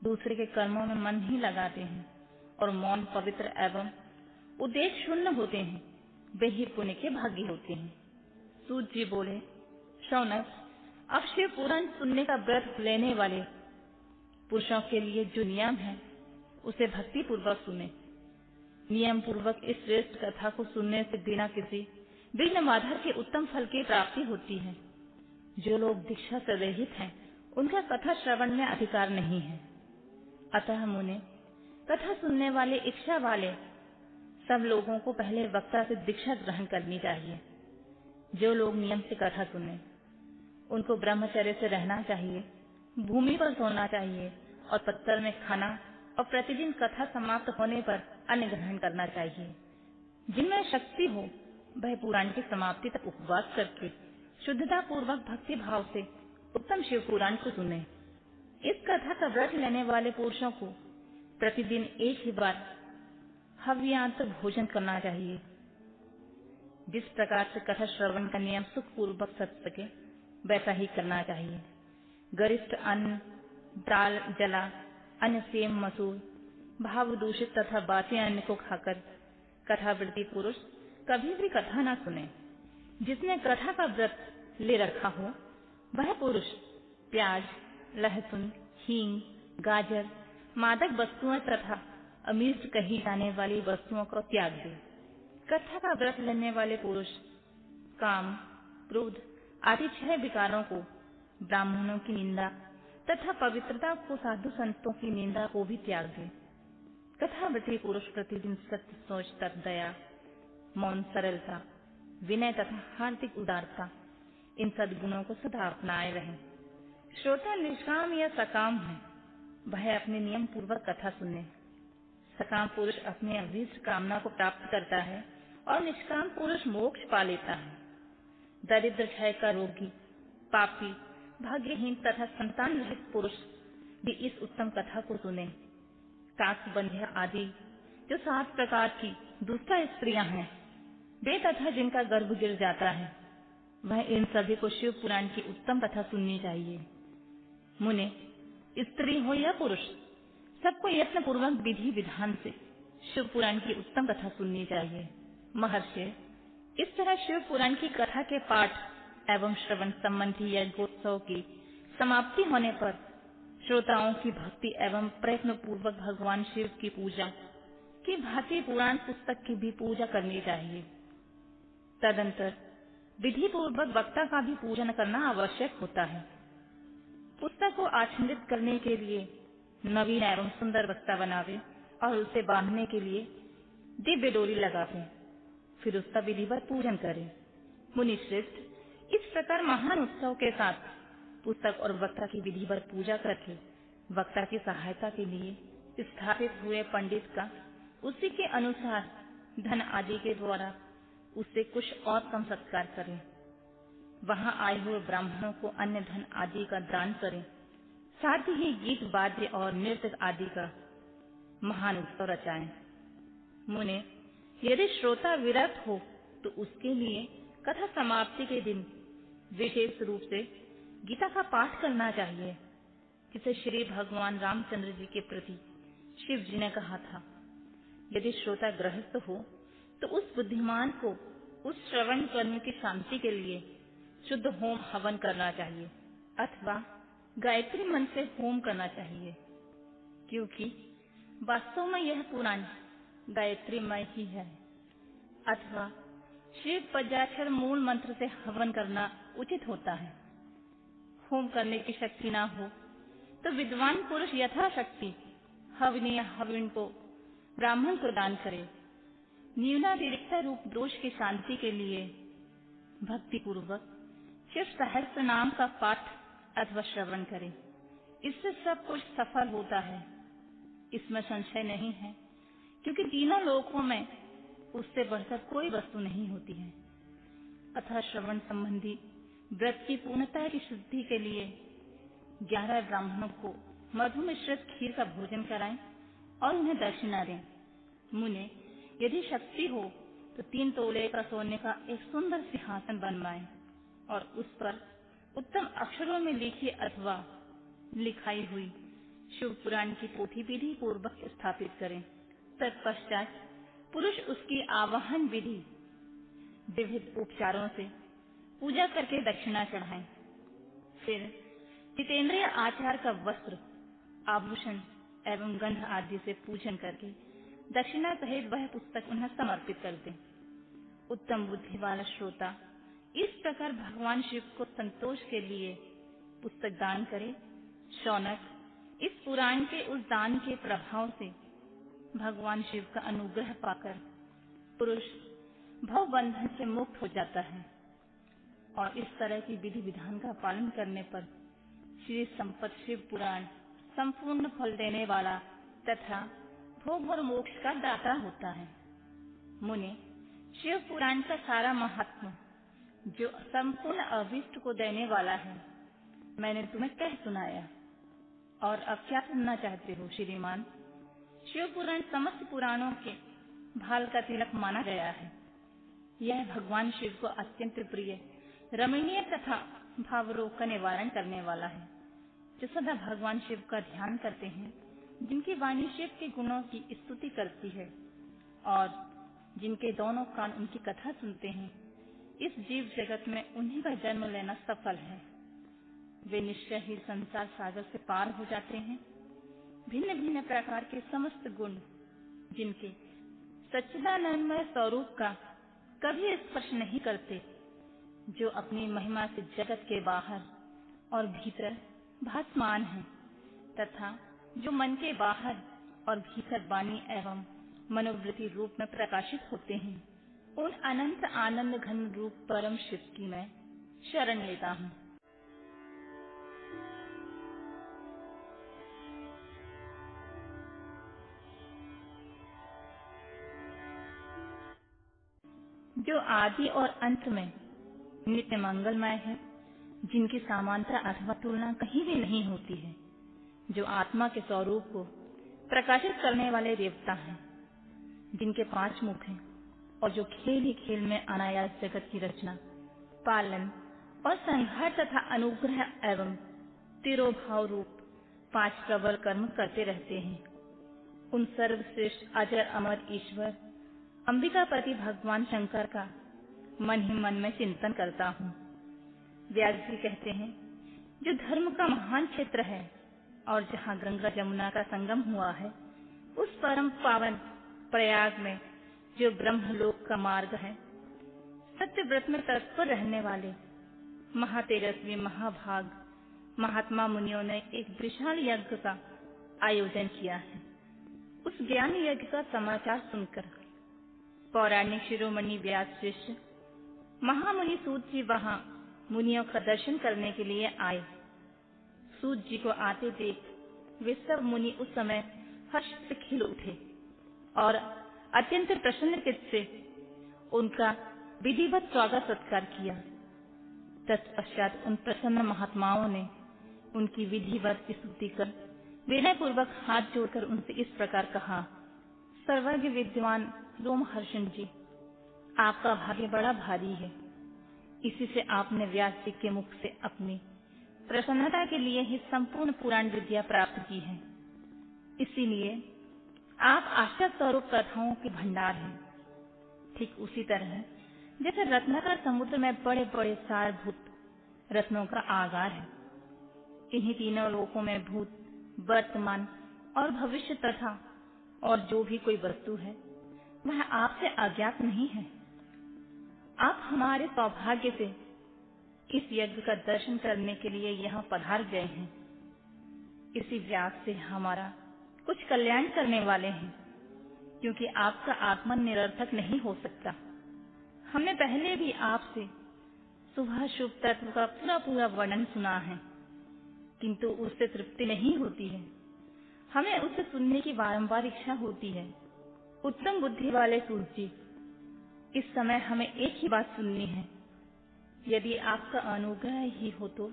दूसरे के कर्मों में मन ही लगाते हैं और मौन, पवित्र एवं उद्देश्य शून्य होते हैं, वे ही पुण्य के भागी होते हैं। सूत जी बोले, शौनक, अब शिव पुराण सुनने का व्रत लेने वाले पुरुषों के लिए जो नियम है उसे भक्ति पूर्वक सुने। नियम पूर्वक इस श्रेष्ठ कथा को सुनने से बिना किसी विघ्न बाधा के उत्तम फल की प्राप्ति होती है। जो लोग दीक्षा से रहित हैं, उनका कथा श्रवण में अधिकार नहीं है। अतः मुने, कथा सुनने वाले इच्छा वाले सब लोगों को पहले वक्ता से दीक्षा ग्रहण करनी चाहिए। जो लोग नियम से कथा सुने, उनको ब्रह्मचर्य से रहना चाहिए, भूमि पर सोना चाहिए और पत्थर में खाना और प्रतिदिन कथा समाप्त होने पर अन्न ग्रहण करना चाहिए। जिनमें शक्ति हो वह पुराण की समाप्ति तक उपवास करके शुद्धता पूर्वक भक्ति भाव से उत्तम शिव पुराण को सुने। इस कथा का व्रत लेने वाले पुरुषों को प्रतिदिन एक ही बार हव्यांत भोजन करना चाहिए। जिस प्रकार से कथा श्रवण का नियम सुख पूर्वक सत सके वैसा ही करना चाहिए। गरिष्ठ अन्न, दाल, जला, अन्य सेम, मसूर, भाव दूषित तथा बासी अन्न को खाकर कथावृत्ति पुरुष कभी भी कथा न सुने। जिसने कथा का व्रत ले रखा हो वह पुरुष प्याज, लहसुन, हींग, गाजर, मादक वस्तुओं तथा अमीष्ट कही जाने वाली वस्तुओं को त्याग दे। कथा का व्रत लेने वाले पुरुष काम, क्रोध आदि 6 विकारों को, ब्राह्मणों की निंदा तथा पवित्रता को, साधु संतों की निंदा को भी त्याग दे। कथावृत्ति पुरुष प्रतिदिन सत्य, सोच, तप, दया, मौन, सरलता, विनय तथा हार्दिक उदारता इन सद्गुणों को सदा अपनाए रहें। श्रोता निष्काम या सकाम है, वह अपने नियम पूर्वक कथा सुने। सकाम पुरुष अपने अभीष्ट कामना को प्राप्त करता है और निष्काम पुरुष मोक्ष पा लेता है। दरिद्र, क्षय का रोगी, पापी, भाग्यहीन तथा संतान रहित पुरुष भी इस उत्तम कथा को सुने। काकबंध्या आदि जो 7 प्रकार की दुष्ट स्त्रियां हैं, वे तथा जिनका गर्भ गिर जाता है, वह इन सभी को शिव पुराण की उत्तम कथा सुननी चाहिए। मुने, स्त्री हो या पुरुष, सबको यत्न पूर्वक विधि विधान से शिव पुराण की उत्तम कथा सुननी चाहिए। महर्षि, इस तरह शिव पुराण की कथा के पाठ एवं श्रवण संबंधी यज्ञोत्सव की समाप्ति होने पर श्रोताओं की भक्ति एवं प्रयत्न पूर्वक भगवान शिव की पूजा की भांति पुराण पुस्तक की भी पूजा करनी चाहिए। तदंतर विधि पूर्वक वक्ता का भी पूजन करना आवश्यक होता है। पुस्तक को आच्छादित करने के लिए नवीन एवं सुंदर वक्ता बनावे और उसे बांधने के लिए दिव्य डोरी लगावे, फिर उसका विधिवत पूजन करें। मुनि श्रेष्ठ, इस प्रकार महान उत्सव के साथ पुस्तक और वक्ता की विधिवत पूजा करके वक्ता की सहायता के लिए स्थापित हुए पंडित का उसी के अनुसार धन आदि के द्वारा उससे कुछ और कम सत्कार करें। वहां आए हुए ब्राह्मणों को अन्य धन आदि का दान करें। साथ ही गीत वाद्य और नृत्य आदि का महान उत्सव रचाएं। मुने, यदि श्रोता विरत हो तो उसके लिए कथा समाप्ति के दिन विशेष रूप से गीता का पाठ करना चाहिए, जिसे श्री भगवान रामचंद्र जी के प्रति शिव जी ने कहा था। यदि श्रोता गृहस्थ हो तो उस बुद्धिमान को उस श्रवण कर्म की शांति के लिए शुद्ध होम हवन करना चाहिए अथवा गायत्री मंत्र से होम करना चाहिए, क्योंकि वास्तव में यह पुराण गायत्रीमय ही है। अथवा शिव पंचाक्षर मूल मंत्र से हवन करना उचित होता है। होम करने की शक्ति ना हो तो विद्वान पुरुष यथाशक्ति हवनीय हविन को ब्राह्मण को दान करे। न्यूनातिरिक्त रूप दोष की शांति के लिए भक्ति पूर्वक शिव सहस्त्र नाम का पाठ अथवा श्रवण करें। इससे सब कुछ सफल होता है, इसमें संशय नहीं है, क्योंकि तीनों लोकों में उससे बढ़कर कोई वस्तु नहीं होती है। अतः श्रवण संबंधी व्रत की पूर्णता की शुद्धि के लिए 11 ब्राह्मणों को मधु मिश्रित खीर का भोजन कराएं और उन्हें दक्षिणा दें। मुने, यदि शक्ति हो तो 3 तोले का सोने का एक सुंदर सिंहासन बनवाएं और उस पर उत्तम अक्षरों में लिखी अथवा लिखाई हुई शिव पुराण की पोथी विधि पूर्वक स्थापित करें। तत्पश्चात पुरुष उसकी आवाहन विधि विविध उपचारों से पूजा करके दक्षिणा चढ़ाएं। फिर जितेंद्रिय आचार का वस्त्र, आभूषण एवं गंध आदि से पूजन करके दक्षिणा सहित वह पुस्तक उन्हें समर्पित कर दें। उत्तम बुद्धि वाला श्रोता इस प्रकार भगवान शिव को संतोष के लिए पुस्तक दान करे। शौनक, इस पुराण के उस दान के प्रभाव से भगवान शिव का अनुग्रह पाकर पुरुष भव बंधन से मुक्त हो जाता है और इस तरह की विधि विधान का पालन करने पर श्री संपत शिव पुराण संपूर्ण फल देने वाला तथा भोग और मोक्ष का दाता होता है। मुने, शिव पुराण का सारा महात्मा जो संपूर्ण अभीष्ट को देने वाला है, मैंने तुम्हें कह सुनाया। और अब क्या सुनना चाहते हो श्रीमान? शिव पुराण समस्त पुराणों के भाल का तिलक माना गया है। यह भगवान शिव को अत्यंत प्रिय, रमणीय तथा भावरोग का निवारण करने वाला है। जो सदा भगवान शिव का ध्यान करते हैं, जिनकी वाणी शिव के गुणों की स्तुति करती है और जिनके दोनों कान उनकी कथा सुनते हैं, इस जीव जगत में उन्हीं का जन्म लेना सफल है। वे निश्चय ही संसार सागर से पार हो जाते हैं। भिन्न भिन्न प्रकार के समस्त गुण जिनके सच्चिदानंदमय स्वरूप का कभी स्पर्श नहीं करते, जो अपनी महिमा से जगत के बाहर और भीतर भासमान है तथा जो मन के बाहर और भीतर वाणी एवं मनोवृत्ति रूप में प्रकाशित होते हैं, उन अनंत आनंद घन रूप परम शिव की मैं शरण लेता हूँ। जो आदि और अंत में नित्य मंगलमय है, जिनकी समानता अथवा तुलना कहीं भी नहीं होती है, जो आत्मा के स्वरूप को प्रकाशित करने वाले देवता हैं, जिनके 5 मुख हैं और जो खेल ही खेल में अनायास जगत की रचना, पालन और संहार तथा अनुग्रह एवं तिरोभाव रूप 5 प्रबल कर्म करते रहते हैं, उन सर्वश्रेष्ठ अजर अमर ईश्वर अंबिकापति भगवान शंकर का मन ही मन में चिंतन करता हूँ। व्यास जी कहते हैं, जो धर्म का महान क्षेत्र है और जहाँ गंगा जमुना का संगम हुआ है, उस परम पावन प्रयाग में जो ब्रह्मलोक का मार्ग है, सत्य व्रत में तत्पर रहने वाले महातेजस्वी महाभाग महात्मा मुनियों ने एक विशाल यज्ञ का आयोजन किया है। उस ज्ञान यज्ञ का समाचार सुनकर पौराणिक शिरोमणि व्यास शिष्य महामुनि सूत जी वहां मुनियों का दर्शन करने के लिए आए। सूत जी को आते देख वे सब मुनि उस समय हर्ष से खिल उठे और अत्यंत प्रसन्न चित्त से उनका विधिवत स्वागत सत्कार किया। तत्पश्चात उन प्रसन्न महात्माओं ने उनकी विधिवत स्तुति कर विनय पूर्वक हाथ जोड़कर उनसे इस प्रकार कहा, सर्वज्ञ विद्वान रोमहर्षण जी, आपका भाग्य बड़ा भारी है। इसी से आपने व्यास जी के मुख से अपनी प्रसन्नता के लिए ही संपूर्ण पुराण विद्या प्राप्त की है। इसीलिए आप आश्चर्य स्वरूप कथाओं के भंडार हैं। ठीक उसी तरह जैसे रत्नाकर समुद्र में बड़े बड़े सारभूत रत्नों का आगार है, इन्हीं तीनों लोकों में भूत, वर्तमान और भविष्य तथा और जो भी कोई वस्तु है वह आपसे अज्ञात नहीं है। आप हमारे सौभाग्य से इस यज्ञ का दर्शन करने के लिए यहाँ पधार गए हैं। इसी व्यास से हमारा कुछ कल्याण करने वाले हैं, क्योंकि आपका आगमन निरर्थक नहीं हो सकता। हमने पहले भी आपसे शुभ शुभ तत्व का पूरा वर्णन सुना है, किंतु उससे तृप्ति नहीं होती है। हमें उससे सुनने की बारंबार इच्छा होती है। उत्तम बुद्धि वाले सूत जी, इस समय हमें एक ही बात सुननी है। यदि आपका अनुग्रह ही हो तो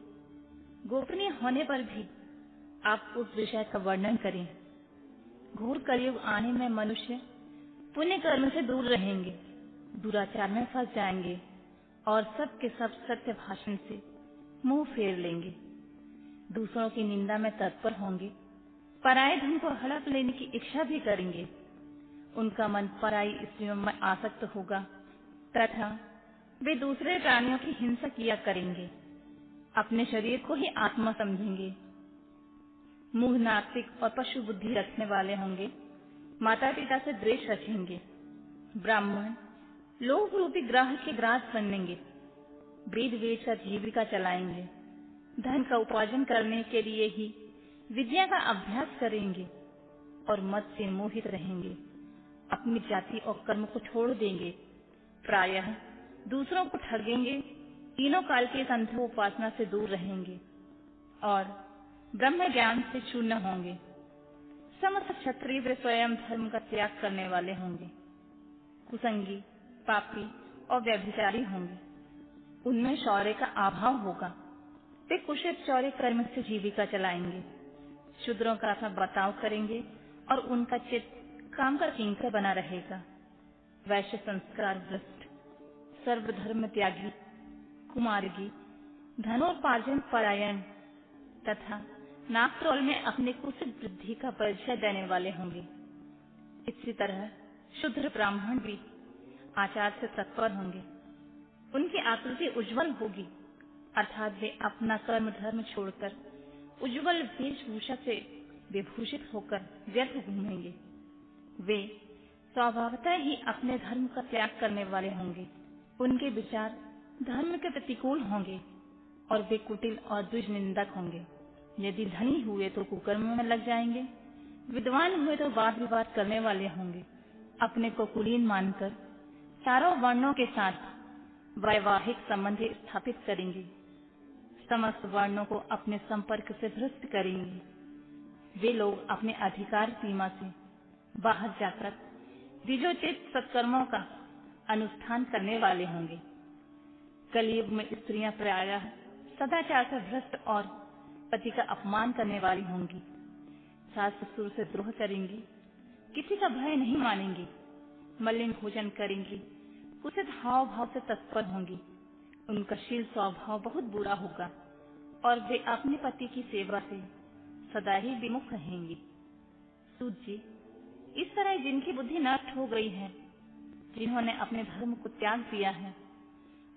गोपनीय होने पर भी आप उस विषय का वर्णन करें। घोर कलयुग आने में मनुष्य पुण्य कर्म से दूर रहेंगे, दुराचार में फंस जाएंगे और सब के सब सत्य भाषण से मुंह फेर लेंगे, दूसरों की निंदा में तत्पर होंगे, पराये धन को हड़प लेने की इच्छा भी करेंगे। उनका मन पराई स्त्रियों में आसक्त होगा तथा वे दूसरे प्राणियों की हिंसा किया करेंगे। अपने शरीर को ही आत्मा समझेंगे। मूढ़, नास्तिक और पशु बुद्धि रखने वाले होंगे। माता पिता से द्वेष रखेंगे। ब्राह्मण लोभ रूपी ग्रह के ग्रास बनेंगे। वेद बेचकर जीविका चलाएंगे। धन का उपार्जन करने के लिए ही विद्या का अभ्यास करेंगे और मत से मोहित रहेंगे। अपनी जाति और कर्म को छोड़ देंगे। प्रायः दूसरों को ठगेंगे। तीनों काल के संध्या उपासना से दूर रहेंगे और ब्रह्म ज्ञान से शून्य होंगे। समस्त क्षत्रिय वे स्वयं धर्म का त्याग करने वाले होंगे। कुसंगी, पापी और व्यभिचारी होंगे। उनमें शौर्य का अभाव होगा। वे कुशित चौरे कर्म से जीविका चलाएंगे। शूद्रों का सा बर्ताव करेंगे और उनका चित्त काम का किंकर बना रहेगा। वैश्य संस्कार भ्रष्ट, सर्वधर्म त्यागी, कुमार्गी, धनोपार्जन परायण तथा नाकतौल में अपने कुशित वृद्धि का परिचय देने वाले होंगे। इसी तरह शुद्र ब्राह्मण भी आचार से तत्पर होंगे। उनकी आकृति उज्जवल होगी, अर्थात वे अपना कर्म धर्म छोड़कर उज्जवल वेशभूषा से विभूषित होकर व्यर्थ घूमेंगे। वे स्वभावतः ही अपने धर्म का त्याग करने वाले होंगे। उनके विचार धर्म के प्रतिकूल होंगे और वे कुटिल और द्विज निंदक होंगे। यदि धनी हुए तो कुकर्म में लग जाएंगे। विद्वान हुए तो वाद विवाद करने वाले होंगे। अपने को कुलीन मानकर चारों वर्णों के साथ वैवाहिक संबंध स्थापित करेंगे। समस्त वर्णों को अपने संपर्क से भ्रष्ट करेंगे। वे लोग अपने अधिकार सीमा से बाहर जाकर द्विजोचित सत्कर्मों का अनुष्ठान करने वाले होंगे। कलयुग में स्त्रियां प्रायः सदाचार से भ्रष्ट और पति का अपमान करने वाली होंगी। सास ससुर से द्रोह करेंगी, किसी का भय नहीं मानेंगी, मलिन भोजन करेंगी, कुत्सित हाव भाव से तत्पर होंगी। उनका शील स्वभाव बहुत बुरा होगा और वे अपने पति की सेवा से सदा ही विमुख रहेंगी। सूत जी, इस तरह जिनकी बुद्धि नष्ट हो गई है, जिन्होंने अपने धर्म को त्याग दिया है,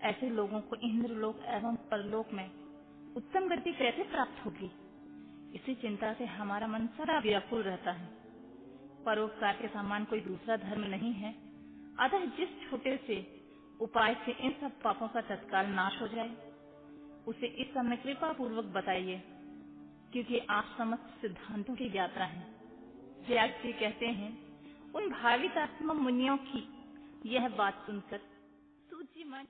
ऐसे लोगों को इंद्रलोक एवं परलोक में उत्तम गति कैसे प्राप्त होगी? इसी चिंता से हमारा मन सदा व्याकुल रहता है। परोपकार के समान कोई दूसरा धर्म नहीं है, अतः जिस छोटे से उपाय से इन सब पापों का तत्काल नाश हो जाए, उसे इस समय कृपा पूर्वक बताइए, क्योंकि आप समस्त सिद्धांतों की ज्ञाता हैं। व्यास जी कहते हैं, उन भावितात्मा मुनियों की यह बात सुनकर सूत जी मन